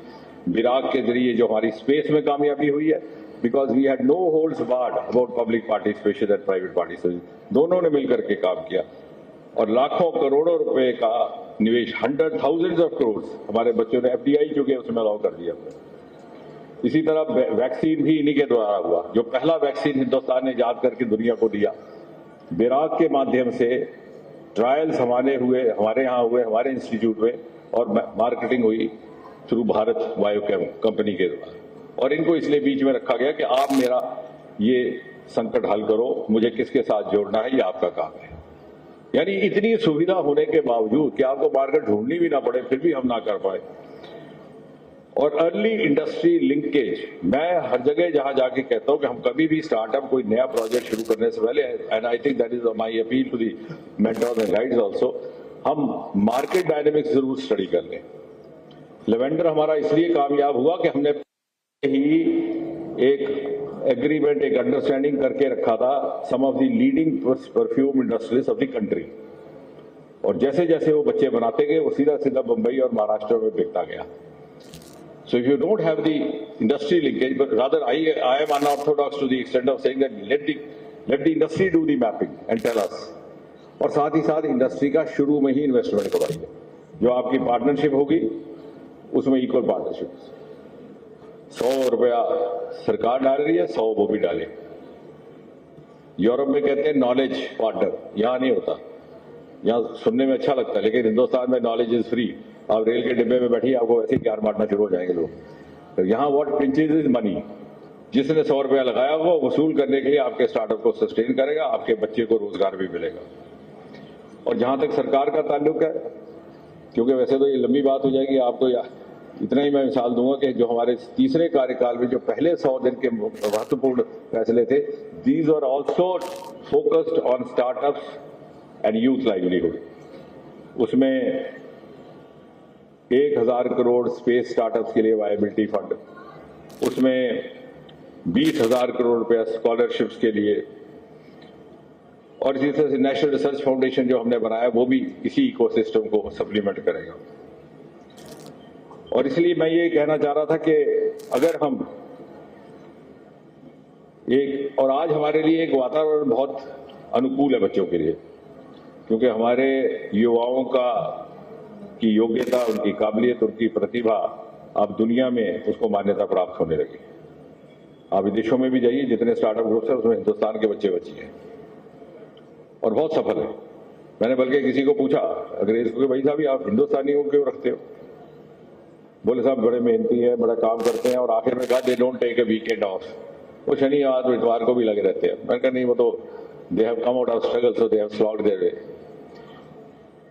विराग के जरिए जो हमारी space में कामयाबी हुई है, because we had no holds barred about public participation and private participation। दोनों ने मिलकर के काम किया और लाखों करोड़ों रुपए का निवेश, 100,000 of crores हमारे बच्चों ने FDI चुके उसमें अलाउ कर दिया। इसी तरह वैक्सीन भी इन्हीं के द्वारा हुआ। जो पहला वैक्सीन हिंदुस्तान ने ईजाद करके दुनिया को दिया, विराग के माध्यम से ट्रायल्स हमारे यहाँ हुए, हमारे इंस्टीट्यूट में, और मार्केटिंग हुई थ्रू भारत बायोकेम कंपनी के द्वारा। और इनको इसलिए बीच में रखा गया कि आप मेरा ये संकट हल करो, मुझे किसके साथ जोड़ना है, ये आपका काम है। यानी इतनी सुविधा होने के बावजूद कि आपको मार्केट ढूंढनी भी ना पड़े, फिर भी हम ना कर पाए। और अर्ली इंडस्ट्री लिंकेज, मैं हर जगह जहां जाके कहता हूं कि हम कभी भी स्टार्टअप कोई नया प्रोजेक्ट शुरू करने से पहले, and I think that is my appeal to the mentors and guides also, हम मार्केट डायनेमिक्स जरूर स्टडी कर लें। लेवेंडर हमारा इसलिए कामयाब हुआ कि हमने ही एक एग्रीमेंट, एक अंडरस्टैंडिंग करके रखा था some of the leading perfume industries of the country, और जैसे जैसे वो बच्चे बनाते गए वो सीधा सीधा मुंबई और महाराष्ट्र में बिकता गया। So if you don't have the industry linkage, but rather I am unorthodox to the extent of saying that let the industry do the mapping and tell us और साथ ही साथ इंडस्ट्री का शुरू में ही इन्वेस्टमेंट करवाइए। जो आपकी पार्टनरशिप होगी उसमें इक्वल पार्टनरशिप, 100 रुपया सरकार डाल रही है, 100 वो भी डाले। यूरोप में कहते हैं नॉलेज पार्टनर, यहां नहीं होता। यहाँ सुनने में अच्छा लगता है, लेकिन हिंदुस्तान में नॉलेज इज फ्री। आप रेल के डिब्बे में बैठिए, आपको वैसे ही ज्ञान बांटना शुरू हो जाएंगे लोग। तो यहाँ व्हाट प्रिंसेस इज मनी। जिसने 100 रुपया लगाया वो वसूल करने के लिए आपके स्टार्टअप को सस्टेन करेगा, आपके बच्चे को रोजगार भी मिलेगा। और जहां तक सरकार का ताल्लुक है, क्योंकि वैसे तो ये लंबी बात हो जाएगी, आपको इतना ही मैं मिसाल दूंगा कि जो हमारे तीसरे कार्यकाल में जो पहले 100 दिन के महत्वपूर्ण फैसले थे, these are also focused on startups and youth livelihood. उसमें 1000 करोड़ स्पेस स्टार्टअप्स के लिए वायबिलिटी फंड, उसमें 20,000 करोड़ रुपया स्कॉलरशिप्स के लिए, और इसी तरह से नेशनल रिसर्च फाउंडेशन जो हमने बनाया वो भी इसी इकोसिस्टम को सप्लीमेंट करेगा। और इसलिए मैं ये कहना चाह रहा था कि अगर हम और आज हमारे लिए एक वातावरण बहुत अनुकूल है बच्चों के लिए, क्योंकि हमारे युवाओं की योग्यता, उनकी काबिलियत, उनकी प्रतिभा अब दुनिया में उसको मान्यता प्राप्त होने लगी। आप विदेशों में भी जाइए, जितने स्टार्टअप ग्रुप्स हैं उसमें हिंदुस्तान के बच्चे हैं और बहुत सफल है। मैंने बल्कि किसी को पूछा अंग्रेज को कि भाई साहब आप हिंदुस्तानियों को क्यों रखते हो? बोले साहब बड़े मेहनती है, बड़ा काम करते हैं, और आखिर में कहा they don't take a weekend off. वो शनिवार इतवार को भी लगे रहते हैं। मैंने कहा नहीं, वो तो they have come out of struggle, so they have slogged their way.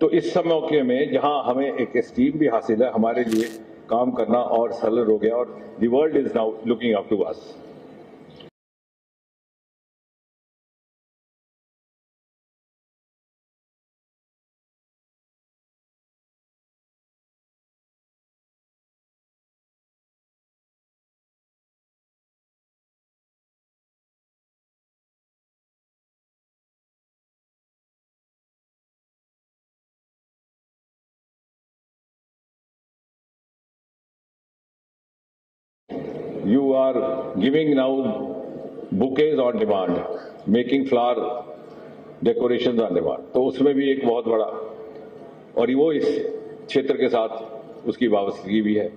तो इस सब मौके में जहां हमें एक स्टीम भी हासिल है, हमारे लिए काम करना और सरल हो गया, और the world is now looking up to us. You are giving now bouquets on demand, making flower decorations on demand. तो उसमें भी एक बहुत बड़ा, और वो इस क्षेत्र के साथ उसकी वाबस्तगी भी है।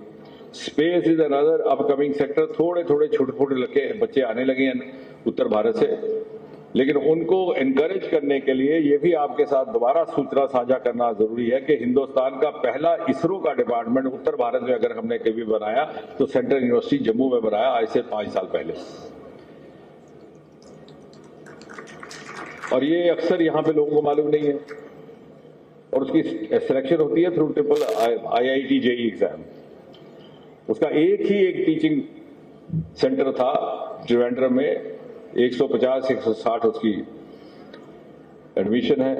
Space is another upcoming sector. थोड़े छोटे लड़के बच्चे आने लगे हैं उत्तर भारत से, लेकिन उनको एनकरेज करने के लिए ये भी आपके साथ दोबारा सूचना साझा करना जरूरी है कि हिंदुस्तान का पहला इसरो का डिपार्टमेंट उत्तर भारत में अगर हमने कभी बनाया तो सेंट्रल यूनिवर्सिटी जम्मू में बनाया, आज से 5 साल पहले। और ये अक्सर यहाँ पे लोगों को मालूम नहीं है, और उसकी सिलेक्शन होती है through triple IIT JEE exam. उसका एक टीचिंग सेंटर था त्रिवेंद्रम में, 150-160 उसकी एडमिशन है।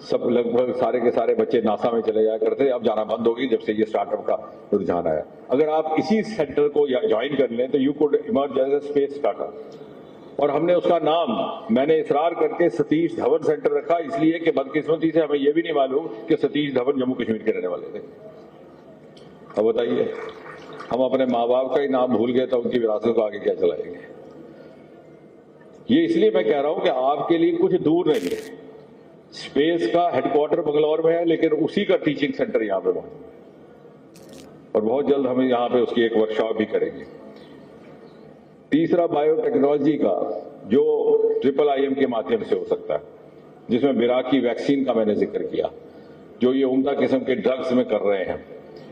सब लगभग सारे के सारे बच्चे नासा में चले जाया करते, अब जाना बंद होगी जब से ये स्टार्टअप का रुझान आया। अगर आप इसी सेंटर को ज्वाइन कर लें तो you could emerge as a space startup. और हमने उसका नाम मैंने इसरार करके सतीश धवन सेंटर रखा, इसलिए कि बदकिस्मती से हमें यह भी नहीं मालूम कि सतीश धवन जम्मू कश्मीर के रहने वाले थे। अब बताइए, हम अपने माँ बाप का ही नाम भूल गए तो उनकी विरासत को आगे क्या चलाएंगे? ये इसलिए मैं कह रहा हूं कि आपके लिए कुछ दूर नहीं है। स्पेस का हेडक्वार्टर बंगलौर में है, लेकिन उसी का टीचिंग सेंटर यहां पे और बहुत जल्द हम यहां पे उसकी एक वर्कशॉप भी करेंगे। तीसरा बायोटेक्नोलॉजी का, जो IIIM के माध्यम से हो सकता है, जिसमें बिराकी वैक्सीन का मैंने जिक्र किया, जो ये उम्दा किस्म के ड्रग्स में कर रहे हैं,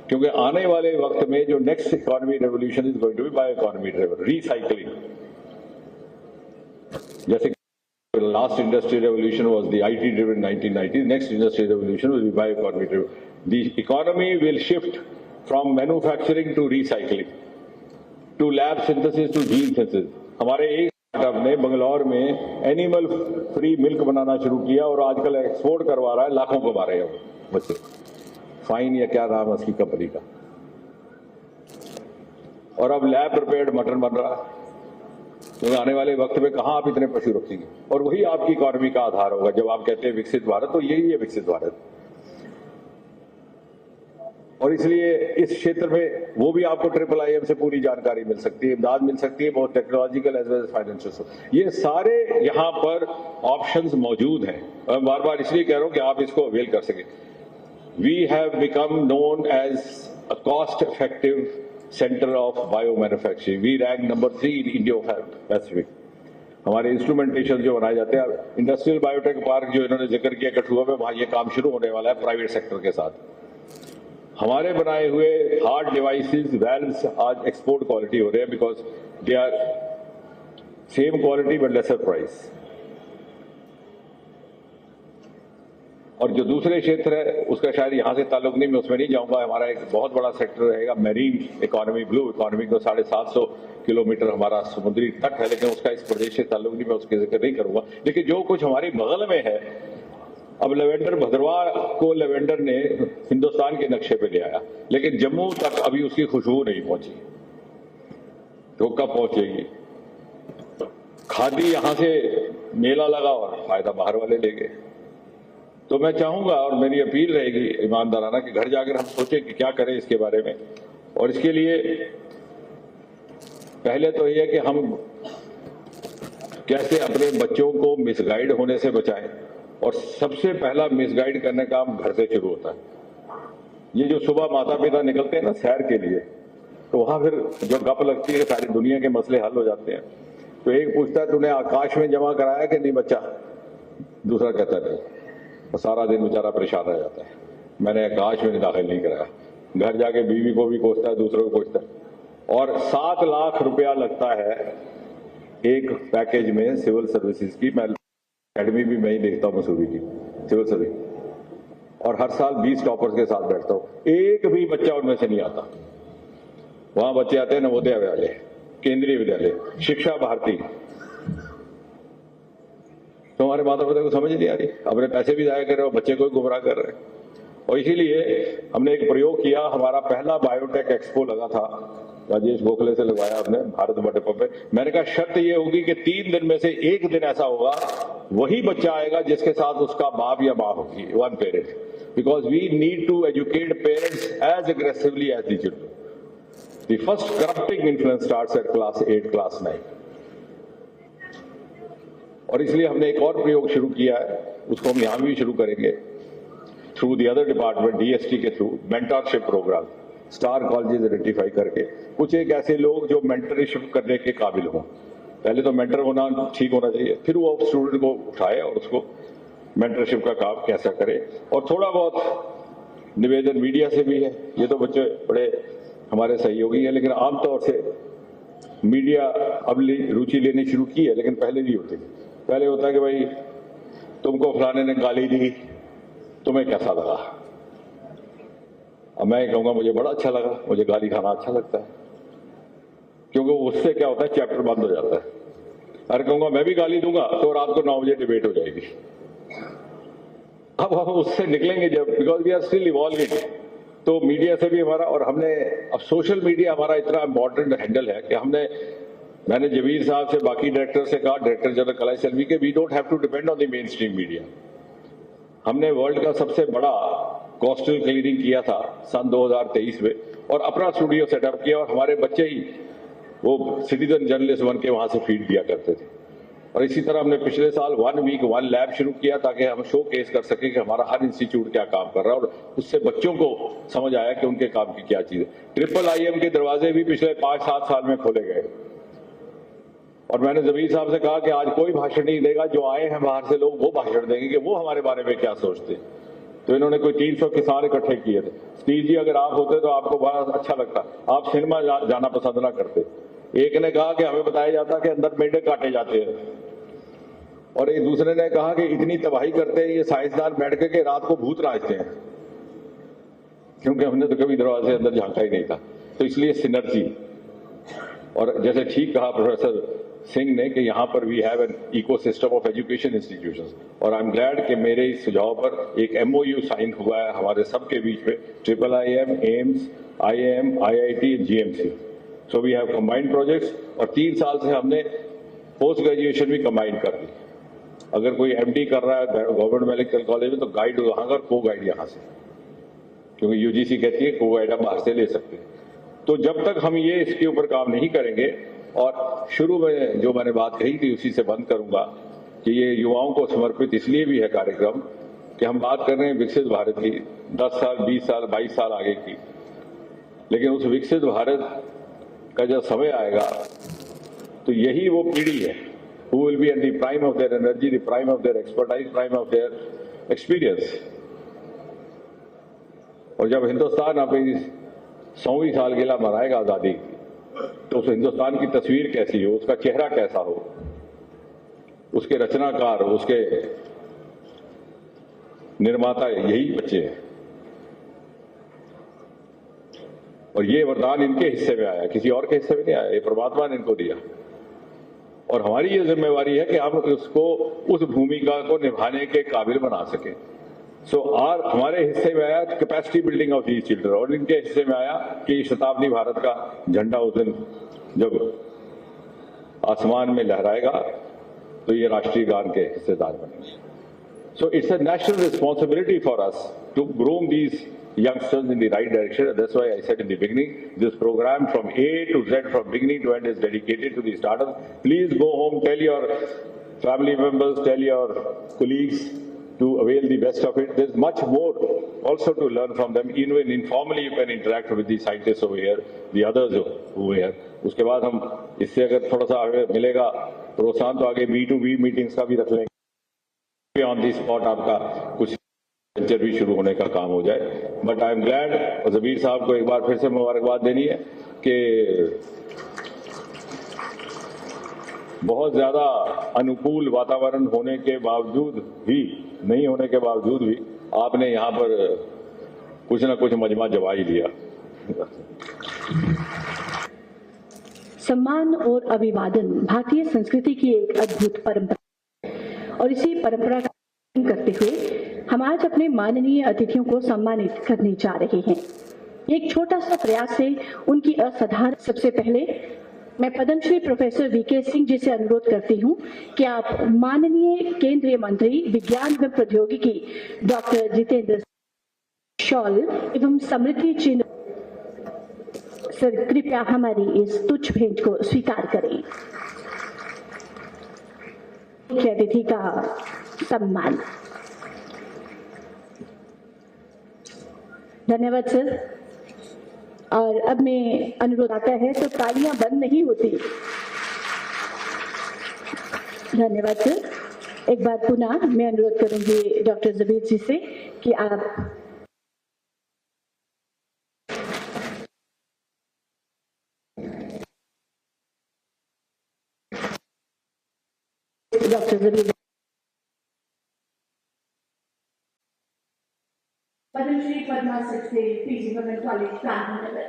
क्योंकि आने वाले वक्त में जो next economy revolution is going to be bio economy driven, recycling. जैसे last industrial revolution was the IT driven 1990s, next industrial revolution will be bioeconomy driven. The economy will shift from manufacturing to recycling, to lab synthesis to gene synthesis. हमारे एक startup ने बंगलौर में animal free milk बनाना शुरू किया और आजकल export करवा रहा है, लाखों कमा रहे हैं बच्चे। फाइन या क्या नाम है उसकी कंपनी का। और अब लैब प्रिपेयर्ड मटन बन रहा है। तो आने वाले वक्त में कहां आप इतने पशु रखेंगे? और वही आपकी इकोनॉमी का आधार होगा। जब आप कहते हैं विकसित भारत, तो यही है विकसित भारत। और इसलिए इस क्षेत्र में वो भी आपको IIIM से पूरी जानकारी मिल सकती है, इमदाद मिल सकती है, बहुत technological as well as financial. ये सारे यहाँ पर ऑप्शंस मौजूद हैं। मैं बार बार इसलिए कह रहा हूँ कि आप इसको अवेल कर सकें। We have become known as a cost effective centre of bio manufacturing. We rank number 3 in India Pacific. हमारे इंस्ट्रूमेंटेशन जो बनाए जाते हैं, इंडस्ट्रियल बायोटेक पार्क जो इन्होंने जिक्र किया कठुआ में, वहां ये काम शुरू होने वाला है प्राइवेट सेक्टर के साथ। हमारे बनाए हुए हार्ड डिवाइसेस, वैल्व्स आज एक्सपोर्ट क्वालिटी हो रहे हैं because they are same quality but lesser price. और जो दूसरे क्षेत्र है उसका शायद यहाँ से ताल्लुक नहीं, मैं उसमें नहीं जाऊंगा। हमारा एक बहुत बड़ा सेक्टर रहेगा मैरीन इकोनॉमी, ब्लू इकोनॉमी को 750 किलोमीटर हमारा समुद्री तट है, लेकिन उसका इस प्रदेश से ताल्लुक नहीं, मैं उसके जिक्र नहीं करूंगा। लेकिन जो कुछ हमारी बगल में है, अब लेवेंडर भद्रवाह को लेवेंडर ने हिंदुस्तान के नक्शे पे ले आया, लेकिन जम्मू तक अभी उसकी खुशबू नहीं पहुंची, तो कब पहुंचेगी? खादी यहां से मेला लगा और फायदा बाहर वाले ले गए। तो मैं चाहूंगा और मेरी अपील रहेगी ईमानदाराना कि घर जाकर हम सोचें कि क्या करें इसके बारे में। और इसके लिए पहले तो यह है कि हम कैसे अपने बच्चों को मिसगाइड होने से बचाएं, और सबसे पहला मिसगाइड करने का काम घर से शुरू होता है। ये जो सुबह माता पिता निकलते हैं ना सैर के लिए, तो वहां फिर जो गप लगती है सारी दुनिया के मसले हल हो जाते हैं। तो एक पूछता है तूने आकाश में जमा कराया कि नहीं बच्चा, दूसरा कहता नहीं, तो सारा दिन बेचारा परेशान रह जाता है, मैंने आकाश में दाखिल नहीं कराया। घर जाके बीवी को भी कोसता है, दूसरों को कोसता है। और 7 लाख रुपया लगता है एक पैकेज में सिविल सर्विसेज की। मैं अकेडमी भी मैं ही देखता हूँ मसूरी की सिविल सर्विस, और हर साल 20 टॉपर्स के साथ बैठता हूँ, एक भी बच्चा उनमें से नहीं आता। वहां बच्चे आते हैं नवोदय विद्यालय, केंद्रीय विद्यालय, शिक्षा भारती। तो हमारे माता पिता को समझ नहीं आ रही, अपने पैसे भी जाया कर रहे हो, बच्चे को गुमराह कर रहे हैं। और इसीलिए हमने एक प्रयोग किया। हमारा पहला बायोटेक एक्सपो लगा था, राजेश गोखले से लगवाया हमने भारत मंडप पे। मैंने कहा शर्त ये होगी कि 3 दिन में से 1 दिन ऐसा होगा वही बच्चा आएगा जिसके साथ उसका बाप या माँ होगी, one parent, because we need to educate parents as aggressively as the children. The first corrupting influence starts at class 8, class 9। और इसलिए हमने एक और प्रयोग शुरू किया है, उसको हम यहां भी शुरू करेंगे through the other department, DST के through mentorship program, star colleges identify करके कुछ एक ऐसे लोग जो मेंटरशिप करने के काबिल हों। पहले तो मेंटर होना ठीक होना चाहिए, फिर वो स्टूडेंट को उठाए और उसको मेंटरशिप का काम कैसा करे। और थोड़ा बहुत निवेदन मीडिया से भी है, ये तो बच्चे बड़े हमारे सहयोगी हैं, लेकिन आमतौर से मीडिया अब रुचि लेनी शुरू की है, लेकिन पहले नहीं होती। पहले होता है कि भाई तुमको फलाने ने गाली दी, तुम्हें कैसा लगा? अब मैं कहूंगा मुझे बड़ा अच्छा लगा, मुझे गाली खाना अच्छा लगता है, क्योंकि उससे क्या होता है चैप्टर बंद हो जाता है। अरे कहूंगा मैं भी गाली दूंगा तो रात को 9 बजे डिबेट हो जाएगी। अब हम उससे निकलेंगे जब, because we are still evolving. तो मीडिया से भी हमारा, और हमने अब सोशल मीडिया हमारा इतना इम्पोर्टेंट हैंडल है कि मैंने जबीर साहब से, बाकी डायरेक्टर से कहा, डायरेक्टर जनरल कलाई सेल्वी के, we don't have to depend on the mainstream media. हमने वर्ल्ड का सबसे बड़ा कोस्टल क्लीनिंग किया था सन 2023 में, और अपना स्टूडियो सेटअप किया, और हमारे बच्चे ही वो सिटीजन जर्नलिस्ट बन के वहां से फीड दिया करते थे। और इसी तरह हमने पिछले साल 1 वीक 1 लैब शुरू किया ताकि हम शो केस कर सकें कि हमारा हर इंस्टीट्यूट क्या काम कर रहा है, और उससे बच्चों को समझ आया कि उनके काम की क्या चीज है। IIIM के दरवाजे भी पिछले 5-7 साल में खोले गए। और मैंने जबीर साहब से कहा कि आज कोई भाषण नहीं देगा, जो आए हैं बाहर से लोग वो भाषण देंगे कि वो हमारे बारे में क्या सोचते। तो इन्होंने कोई 300 किसान इकट्ठे किए थे। स्टीव जी अगर आप होते तो आपको बड़ा अच्छा लगता, आप सिनेमा जाना पसंद ना करते। एक ने कहा कि हमें बताया जाता कि अंदर मेंढक काटे जाते हैं, और एक दूसरे ने कहा कि इतनी तबाही करते हैं ये साइंसदान बैठ के रात को भूत राजते हैं, क्योंकि हमने तो कभी दरवाजे से अंदर झांका ही नहीं था। तो इसलिए सिनर्जी, और जैसे ठीक कहा प्रोफेसर सिंह ने कि यहाँ पर we have an ecosystem of education institutions, और आई एम ग्लैड कि मेरे इस सुझाव पर एक MOU साइन हुआ है हमारे सबके बीच में, IIIM, AIIMS, IIM, IIT, GMC। So we have combined projects, और 3 साल से हमने पोस्ट ग्रेजुएशन भी कंबाइन कर दी। अगर कोई MD कर रहा है गवर्नमेंट मेडिकल कॉलेज में तो गाइड वहां का, को गाइड यहाँ से, क्योंकि यूजीसी कहती है कोविड हम बाहर से ले सकते हैं। तो जब तक हम ये इसके ऊपर काम नहीं करेंगे, और शुरू में जो मैंने बात कही थी उसी से बंद करूंगा कि ये युवाओं को समर्पित इसलिए भी है कार्यक्रम कि हम बात कर रहे हैं विकसित भारत की, 10 साल 20 साल 22 साल आगे की, लेकिन उस विकसित भारत का जब समय आएगा तो यही वो पीढ़ी है who will be at the prime of their energy, the prime of their expertise, prime of their experience। और जब हिंदुस्तान अपनी 100वीं सालगिरह मनाएगा आजादी की, तो उस हिंदुस्तान की तस्वीर कैसी हो, उसका चेहरा कैसा हो, उसके रचनाकार, उसके निर्माता यही बच्चे हैं। और ये वरदान इनके हिस्से में आया, किसी और के हिस्से में नहीं आया, ये परमात्मा ने इनको दिया। और हमारी ये जिम्मेवारी है कि हम उसको, उस भूमिका को निभाने के काबिल बना सकें। सो हमारे हिस्से में आया capacity building of these children, और इनके हिस्से में आया कि शताब्दी भारत का झंडा उस दिन जब आसमान में लहराएगा तो ये राष्ट्रीय गान के हिस्सेदार बनेंगे। So it's a national responsibility for us to groom these youngsters in the right direction. That's why I said in the beginning, this program from A to Z, from beginning to end, is dedicated to the startups. Please go home, tell your family members, tell your colleagues to avail the best of it. There's much more also to learn from them. Even informally you can interact with the scientists over here, the others over here. उसके बाद हम इससे अगर थोड़ा सा आगे मिलेगा प्रोत्साहन तो आगे B2B मीटिंग्स का भी रख लेंगे, ऑन दी स्पॉट आपका कुछ वेंचर भी शुरू होने का काम हो जाए। बट आई एम ग्लैड, और जबीर साहब को एक बार फिर से मुबारकबाद देनी है कि बहुत ज्यादा अनुकूल वातावरण होने के बावजूद भी, नहीं होने के बावजूद भी, आपने यहाँ पर कुछ न कुछ मजमा जमा ही दिया। सम्मान और अभिवादन भारतीय संस्कृति की एक अद्भुत परंपरा, और इसी परंपरा का पालन करते हुए हम आज अपने माननीय अतिथियों को सम्मानित करने जा रहे हैं। एक छोटा सा प्रयास से उनकी असाधारण। सबसे पहले मैं पद्मश्री प्रोफेसर वीके सिंह जी से अनुरोध करती हूं कि आप माननीय केंद्रीय मंत्री विज्ञान व प्रौद्योगिकी डॉक्टर जितेंद्र शॉल एवं समृद्धि चिन्ह सर कृपया हमारी इस तुच्छ भेंट को स्वीकार करें। मुख्य अतिथि का सम्मान। धन्यवाद सर। और अब मैं अनुरोध आता है तो तालियां बंद नहीं होती। धन्यवाद सर। एक बार पुनः मैं अनुरोध करूंगी डॉक्टर जबीर जी से कि आप डॉक्टर जबीर पद्मश्री पद्मा से पीजी गवर्नमेंट कॉलेज प्राणनगर।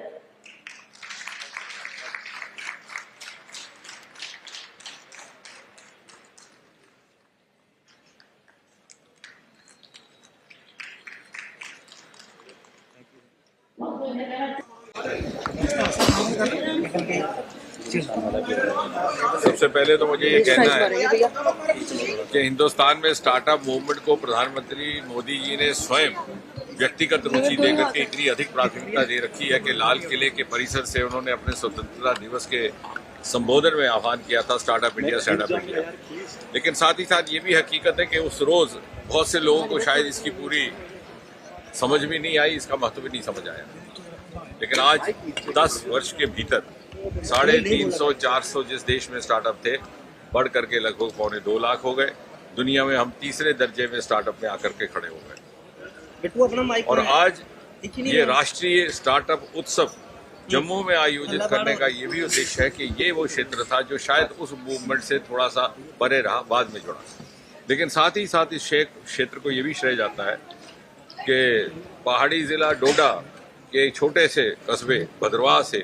सबसे पहले तो मुझे ये कहना है कि हिंदुस्तान में स्टार्टअप मूवमेंट को प्रधानमंत्री मोदी जी ने स्वयं व्यक्तिगत रुचि देकर के इतनी अधिक प्राथमिकता दे रखी है कि लाल किले के परिसर से उन्होंने अपने स्वतंत्रता दिवस के संबोधन में आह्वान किया था स्टार्टअप इंडिया स्टैंडअप इंडिया। लेकिन साथ ही साथ ये भी हकीकत है कि उस रोज बहुत से लोगों को शायद इसकी पूरी समझ भी नहीं आई, इसका महत्व भी नहीं समझ आया। लेकिन आज 10 वर्ष के भीतर 350-400 जिस देश में स्टार्टअप थे बढ़ करके लगभग 2.25 लाख हो गए। दुनिया में हम तीसरे दर्जे में स्टार्टअप में आकर के खड़े हो गए। और आज ये राष्ट्रीय स्टार्टअप उत्सव जम्मू में आयोजित करने का ये भी उद्देश्य है कि ये वो क्षेत्र था जो शायद उस मूवमेंट से थोड़ा सा परे रहा, बाद में जुड़ा। लेकिन साथ ही साथ इस क्षेत्र को ये भी श्रेय जाता है कि पहाड़ी जिला डोडा के छोटे से कस्बे भद्रवाह से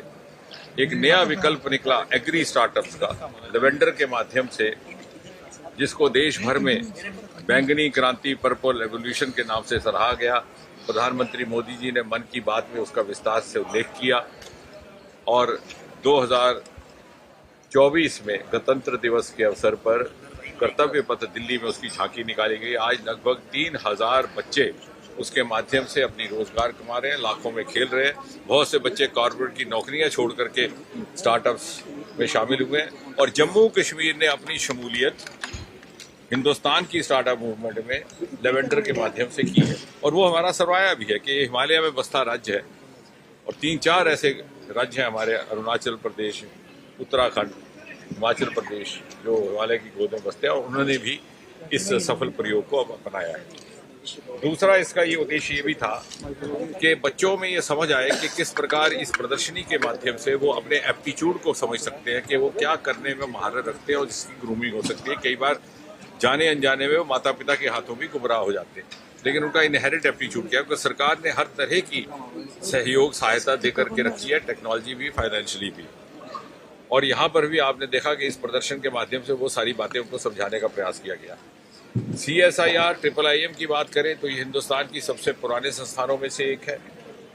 एक नया विकल्प निकला एग्री स्टार्टअप्स का, लेवेंडर के माध्यम से, जिसको देश भर में बैंगनी क्रांति पर्पल रेवोल्यूशन के नाम से सराहा गया। प्रधानमंत्री मोदी जी ने मन की बात में उसका विस्तार से उल्लेख किया और 2024 में गणतंत्र दिवस के अवसर पर कर्तव्य पथ दिल्ली में उसकी झांकी निकाली गई। आज लगभग 3000 बच्चे उसके माध्यम से अपनी रोजगार कमा रहे हैं, लाखों में खेल रहे हैं। बहुत से बच्चे कॉर्पोरेट की नौकरियां छोड़ करके स्टार्टअप्स में शामिल हुए हैं और जम्मू कश्मीर ने अपनी शमूलियत हिंदुस्तान की स्टार्टअप मूवमेंट में लेवेंडर के माध्यम से की है और वो हमारा सरमाया भी है कि ये हिमालय में बसता राज्य है और 3-4 ऐसे राज्य हैं हमारे, अरुणाचल प्रदेश, उत्तराखंड, हिमाचल प्रदेश, जो हिमालय की गोद में बसते हैं और उन्होंने भी इस सफल प्रयोग को अपनाया है। दूसरा इसका ये उद्देश्य ये भी था कि बच्चों में ये समझ आए कि किस प्रकार इस प्रदर्शनी के माध्यम से वो अपने एप्टीट्यूड को समझ सकते हैं कि वो क्या करने में महारत रखते हैं और जिसकी ग्रूमिंग हो सकती है। कई बार जाने अनजाने में वो माता पिता के हाथों भी गुमराह हो जाते हैं, लेकिन उनका इनहेरिट एप्टीट्यूड क्या है, क्योंकि सरकार ने हर तरह की सहयोग सहायता दे करके रखी है, टेक्नोलॉजी भी, फाइनेंशियली भी। और यहाँ पर भी आपने देखा कि इस प्रदर्शन के माध्यम से वो सारी बातें उनको समझाने का प्रयास किया गया। CSIR IIM की बात करें तो ये हिंदुस्तान की सबसे पुराने संस्थानों में से एक है।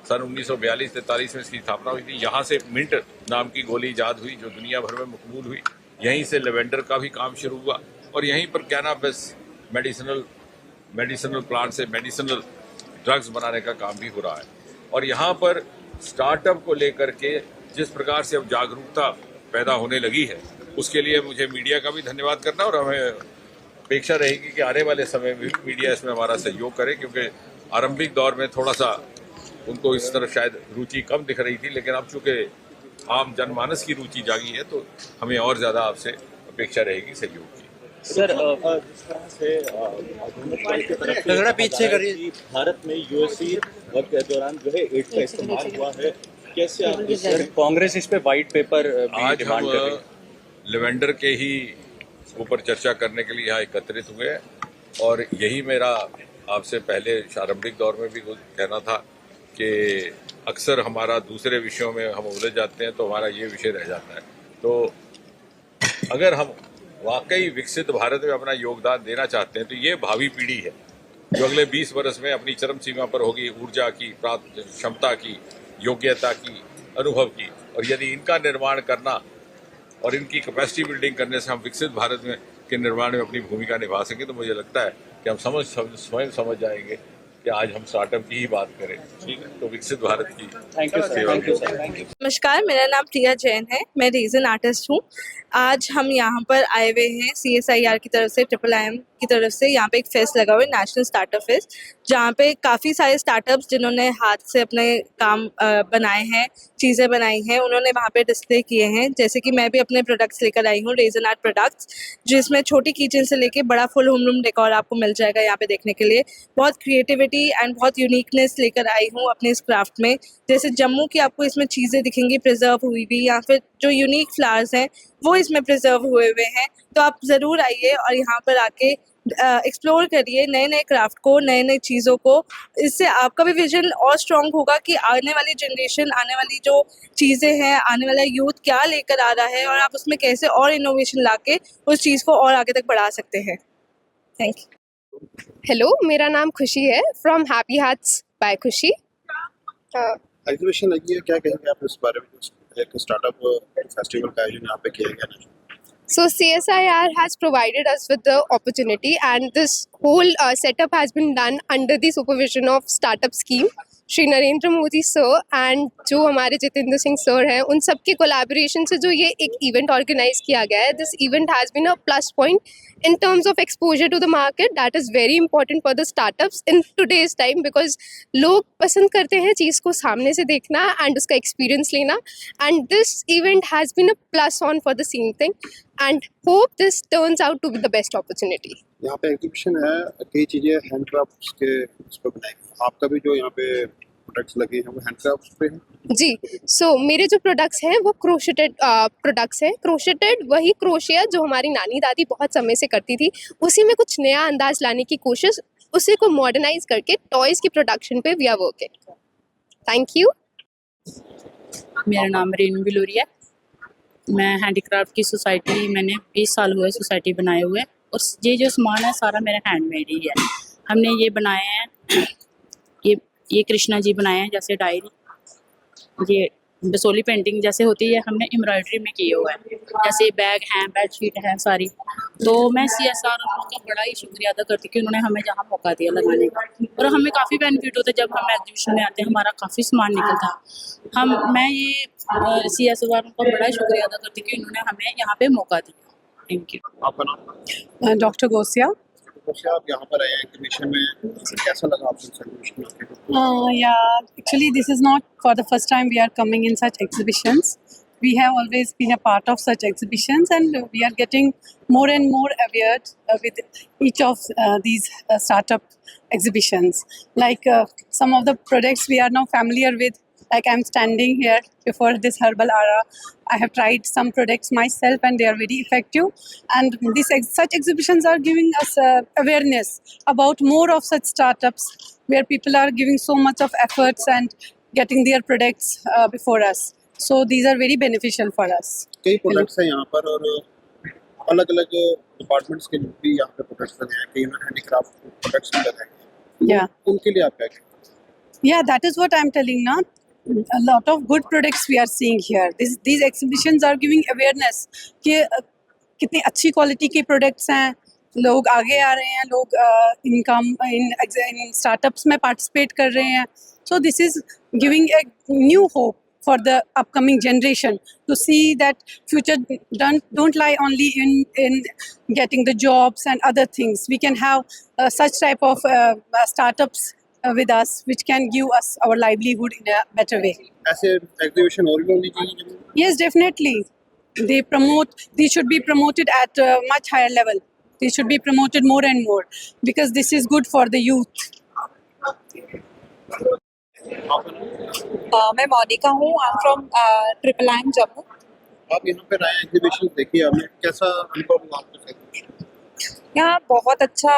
सन 1942-43 में इसकी स्थापना हुई थी। यहाँ से मिंट नाम की गोली इजाद हुई जो दुनिया भर में मकबूल हुई। यहीं से लेवेंडर का भी काम शुरू हुआ और यहीं पर कैनाबिस मेडिसिनल प्लांट से मेडिसिनल ड्रग्स बनाने का काम भी हो रहा है। और यहाँ पर स्टार्टअप को लेकर के जिस प्रकार से अब जागरूकता पैदा होने लगी है, उसके लिए मुझे मीडिया का भी धन्यवाद करना और हमें अपेक्षा रहेगी कि आने वाले समय में मीडिया इसमें हमारा सहयोग करे, क्योंकि आरंभिक दौर में थोड़ा सा उनको इस तरफ शायद रुचि कम दिख रही थी, लेकिन अब चूंकि आम जनमानस की रुचि जागी है तो हमें और ज़्यादा आपसे अपेक्षा रहेगी सहयोग की। सर झगड़ा पीछे करिए। भारत में यूएससी के दौरान जो है एड का इस्तेमाल हुआ है, कैसे आप सर कांग्रेस इस पे वाइट पेपर आज डिमांड हम कर रही है। लेवेंडर के ही ऊपर चर्चा करने के लिए यहाँ एकत्रित हुए हैं और यही मेरा आपसे पहले आरंभिक दौर में भी कहना था कि अक्सर हमारा दूसरे विषयों में हम उलझ जाते हैं तो हमारा ये विषय रह जाता है। तो अगर हम वाकई विकसित भारत में अपना योगदान देना चाहते हैं तो ये भावी पीढ़ी है जो अगले 20 वर्ष में अपनी चरम सीमा पर होगी, ऊर्जा की, क्षमता की, योग्यता की, अनुभव की। और यदि इनका निर्माण करना और इनकी कैपेसिटी बिल्डिंग करने से हम विकसित भारत में के निर्माण में अपनी भूमिका निभा सकें तो मुझे लगता है कि हम स्वयं समझ जाएंगे कि आज हम स्टार्टअप की ही बात करें, ठीक है, तो विकसित भारत की सेवा में। नमस्कार, मेरा नाम प्रिया जैन है, मैं रीजन आर्टिस्ट हूँ। आज हम यहाँ पर आए हुए हैं CSIR की तरफ से, IIM की तरफ से। यहाँ पे एक फेस्ट लगा हुआ है, नेशनल स्टार्टअप फेस्ट, जहाँ पे काफ़ी सारे स्टार्टअप्स जिन्होंने हाथ से अपने काम बनाए हैं, चीज़ें बनाई हैं, उन्होंने वहाँ पे डिस्प्ले किए हैं। जैसे कि मैं भी अपने प्रोडक्ट्स लेकर आई हूँ, रेजन आर्ट प्रोडक्ट्स, जिसमें छोटी किचन से लेके बड़ा फुल होम रूम डेकोर आपको मिल जाएगा यहाँ पे देखने के लिए। बहुत क्रिएटिविटी एंड बहुत यूनिकनेस लेकर आई हूँ अपने इस क्राफ्ट में। जैसे जम्मू की आपको इसमें चीज़ें दिखेंगी प्रिजर्व हुई भी, या फिर जो यूनिक फ्लावर्स हैं वो इसमें प्रिजर्व हुए हुए हैं। तो आप ज़रूर आइए और यहाँ पर आके एक्सप्लोर करिए नए नए क्राफ्ट को, नए नए चीज़ों को। इससे आपका भी विजन और स्ट्रॉन्ग होगा कि आने वाली जनरेशन, आने वाली जो चीज़ें हैं, आने वाला यूथ क्या लेकर आ रहा है और आप उसमें कैसे और इनोवेशन लाके उस चीज़ को और आगे तक बढ़ा सकते हैं। Thank you. हेलो, मेरा नाम खुशी है, फ्रॉम हैप्पी हार्ट्स बाय खुशी। एग्जीबिशन लगी है, क्या कहेंगे आप इस बारे में? एक स्टार्टअप फेस्टिवल का आयोजन यहाँ पे किया गया है। So CSIR has provided us with the opportunity, and this whole setup has been done under the supervision of startup scheme, Shri Narendra Modi sir and जो हमारे जितेंद्र सिंह सर हैं, उन सब के कोलैबोरेशन से जो ये एक इवेंट ऑर्गेनाइज किया गया है। This event has been a plus point in terms of exposure to the market, that is very important for the startups in today's time, because लोग पसंद करते हैं चीज़ को सामने से देखना and उसका experience लेना, and this event has been a plus on for the same thing, and hope this turns out to be the best opportunity. यहाँ पे एग्जीबिशन है, कई चीज़ें हैंडक्राफ्ट्स के उस पर बनाई गई। आपका भी जो यहाँ पे प्रोडक्ट्स लगे हैं वो हैंडक्राफ्ट्स पे हैं? जी, सो मेरे जो प्रोडक्ट्स हैं वो क्रोशेटेड प्रोडक्ट्स हैं। क्रोशेटेड वही क्रोशिया जो हमारी नानी दादी बहुत समय से करती थी, उसी में कुछ नया अंदाज लाने की कोशिश, उसी को मॉडर्नाइज करके टॉयज़ की प्रोडक्शन पे we are working. Thank you. मेरा नाम रेनू बिलोरिया है, मैं हैंडीक्राफ्ट की सोसाइटी, मैंने 20 साल हुए सोसाइटी बनाए हुए, और ये जो सामान है सारा मेरा हैंडमेड ही है। हमने ये बनाए हैं, ये कृष्णा जी बनाए हैं, जैसे डायरी, ये बसोली पेंटिंग जैसे होती है हमने एम्ब्रॉयडरी में किए हुआ है, जैसे बैग हैं, बेडशीट हैं सारी। तो मैं CSR का बड़ा ही शुक्रिया अदा करती हूँ कि उन्होंने हमें जहाँ मौका दिया लगाने का, और हमें काफ़ी बेनिफिट होता है जब हम एग्जीबिशन में आते हैं, हमारा काफ़ी सामान निकलता है। मैं ये CSR का बड़ा ही शुक्रिया अदा करती हूँ कि उन्होंने हमें यहाँ पे मौका दिया। Thank you. आपका नाम? डॉक्टर गोसिया। आप यहाँ पर आए एग्जीबिशन में, कैसा लगा आपको इस एग्जीबिशन में आके? Yeah, actually, this is not for the first time we are coming in such exhibitions. We have always been a part of such exhibitions, and we are getting more and more aware with each of these startup exhibitions. Like some of the products we are now familiar with, like I'm standing here before this Herbal Ara. I have tried some products myself, and they are very effective. And such exhibitions are giving us awareness about more of such startups, where people are giving so much of efforts and getting their products before us. So these are very beneficial for us. कई products हैं यहाँ पर, और अलग अलग departments के भी यहाँ पे प्रोडक्ट्स लगे हैं, कई हैंडीक्राफ्ट प्रोडक्ट्स भी लगे हैं। Yeah. उनके लिए आप क्या कहेंगे? Yeah, that is what I'm telling now. A lot of good products we are seeing here. These exhibitions are giving awareness कि कितनी अच्छी क्वालिटी के प्रोडक्ट्स हैं, लोग आगे आ रहे हैं, लोग इन स्टार्टअप्स में पार्टिसिपेट कर रहे हैं. So this is giving a new hope for the upcoming generation to see that future don't lie only in getting the jobs and other things. We can have such type of startups with us, which can give us our livelihood in a better way. ऐसे exhibition और भी होनी चाहिए? Yes, definitely. These should be promoted at a much higher level. They should be promoted more and more, because this is good for the youth. मैं मोनिका हूँ, I am from IIM Jammu. आप यहाँ पे आए एग्जीबिशन देखिए, आपने कैसा अनुभव हुआ आपको? यहाँ बहुत अच्छा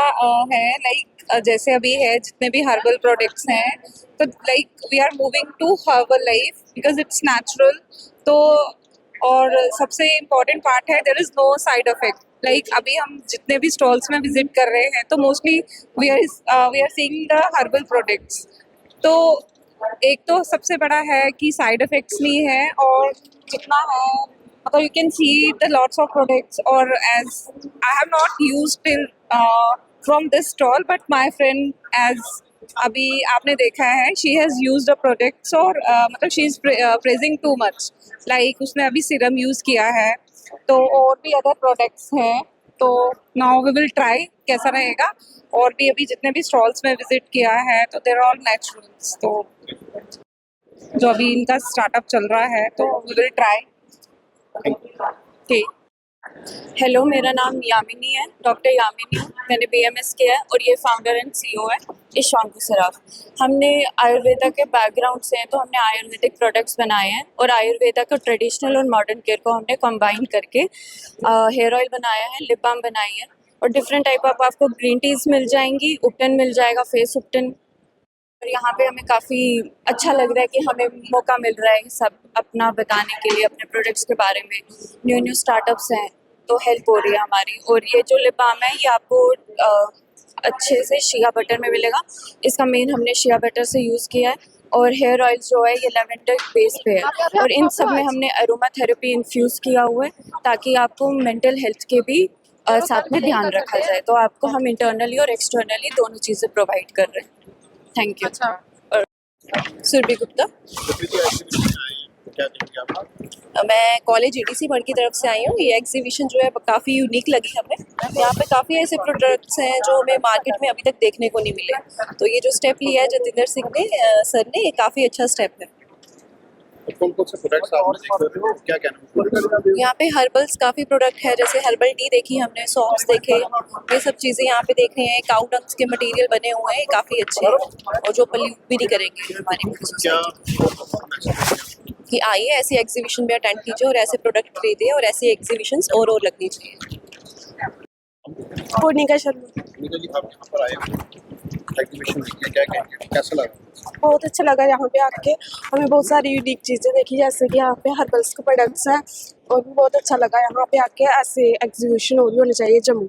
है, लाइक जैसे अभी है जितने भी हर्बल प्रोडक्ट्स हैं, तो like we are moving to herbal life because it's natural. तो और सबसे इम्पोर्टेंट पार्ट है, there is no side effect. Like अभी हम जितने भी स्टॉल्स में विजिट कर रहे हैं, तो mostly we are seeing the herbal products. तो एक तो सबसे बड़ा है कि साइड इफेक्ट्स नहीं है, और जितना है मतलब you can see the lots of products. और as I have not used till from this stall, but my friend as अभी आपने देखा है, she has used the products, और मतलब she is praising too much. Like उसने अभी serum use किया है, तो और भी अदर प्रोडक्ट्स हैं। तो नाउ वी विल ट्राई कैसा रहेगा। और भी अभी जितने भी स्टॉल्स में विजिट किया है, तो देर ऑल नेचुरल्स। तो जो अभी इनका स्टार्टअप चल रहा है, तो वी विल ट्राई। ठीक। हेलो, मेरा नाम यामिनी है, डॉक्टर यामिनी हूँ। मैंने BMS किया है, और ये फाउंडर एंड CEO है ईशांकु सराफ। हमने आयुर्वेदा के बैकग्राउंड से हैं, तो हमने आयुर्वेदिक प्रोडक्ट्स बनाए हैं, और आयुर्वेदा का ट्रेडिशनल और मॉडर्न केयर को हमने कंबाइन करके हेयर ऑयल बनाया है, लिप बाम बनाई है, और डिफरेंट टाइप ऑफ आपको ग्रीन टीज मिल जाएंगी, उपटन मिल जाएगा, फेस उपटन। और यहाँ पे हमें काफ़ी अच्छा लग रहा है कि हमें मौका मिल रहा है सब अपना बताने के लिए, अपने प्रोडक्ट्स के बारे में। न्यू स्टार्टअप्स हैं, तो हेल्प हो रही है हमारी। और ये जो लिप बाम है, ये आपको अच्छे से शिया बटर में मिलेगा। इसका मेन हमने शिया बटर से यूज़ किया है। और हेयर ऑयल जो है, ये लेवेंडर बेस पे है, और इन सब में हमने अरोमा थेरेपी इन्फ्यूज़ किया हुआ है, ताकि आपको मेंटल हेल्थ के भी साथ में ध्यान रखा जाए। तो आपको हम इंटरनली और एक्सटर्नली दोनों चीज़ें प्रोवाइड कर रहे हैं। Thank you. और सुरभि गुप्ता, मैं कॉलेज EDC मढ़ की तरफ से आई हूँ। ये एग्जीबिशन जो है काफ़ी यूनिक लगी हमें। यहाँ पे काफ़ी ऐसे प्रोडक्ट्स हैं जो हमें मार्केट में अभी तक देखने को नहीं मिले। तो ये जो स्टेप लिया है जतिंदर सिंह ने सर ने, ये काफ़ी अच्छा स्टेप है। कौन-कौन से प्रोडक्ट्स आपने देखे हो, क्या कहना? यहाँ पे हर्बल्स काफ़ी प्रोडक्ट है, जैसे हर्बल टी देखी हमने, सॉप्स देखे, ये सब चीज़ें यहाँ पे देख रहे हैं। काउ डंग्स के मटेरियल बने हुए हैं, काफ़ी अच्छे हैं, और जो पल्यूट भी नहीं करेंगे हमारी सोसाइटी। कि आइए, ऐसी एग्जीबिशन में अटेंड कीजिए, और ऐसे प्रोडक्ट खरीदिए, और ऐसी एग्जीबिशंस और लगनी चाहिए। पूर्णिका शर्मा। जी, आप यहाँ पर आए एग्जीबिशन देखिए, क्या कहेंगे, कैसा लगा? बहुत अच्छा लगा यहाँ पे आके। हमें बहुत सारी यूनिक चीज़ें देखी, जैसे कि यहाँ पे हर्बल्स के प्रोडक्ट्स हैं, और भी बहुत अच्छा लगा यहाँ पे आके। ऐसे एग्जीबिशन और भी होने चाहिए जम्मू।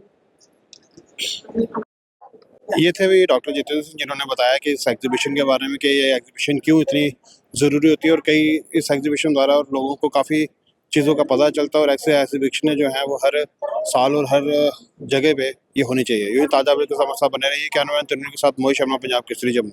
ये थे भी डॉक्टर जितेंद्र सिंह जिन्होंने बताया कि इस एग्जीबिशन के बारे में कि ये एग्जीबिशन क्यों इतनी ज़रूरी होती है और कई इस एग्जीबिशन द्वारा और लोगों को काफ़ी चीज़ों का पता चलता है और ऐसे एग्जीबिशन जो हैं वो हर साल और हर जगह पे ये होनी चाहिए। ये ताज़ा अपडेट के साथ बने रहिए। कैमरामैन तरुण के साथ मोहित शर्मा, पंजाब केसरी, जम्मू।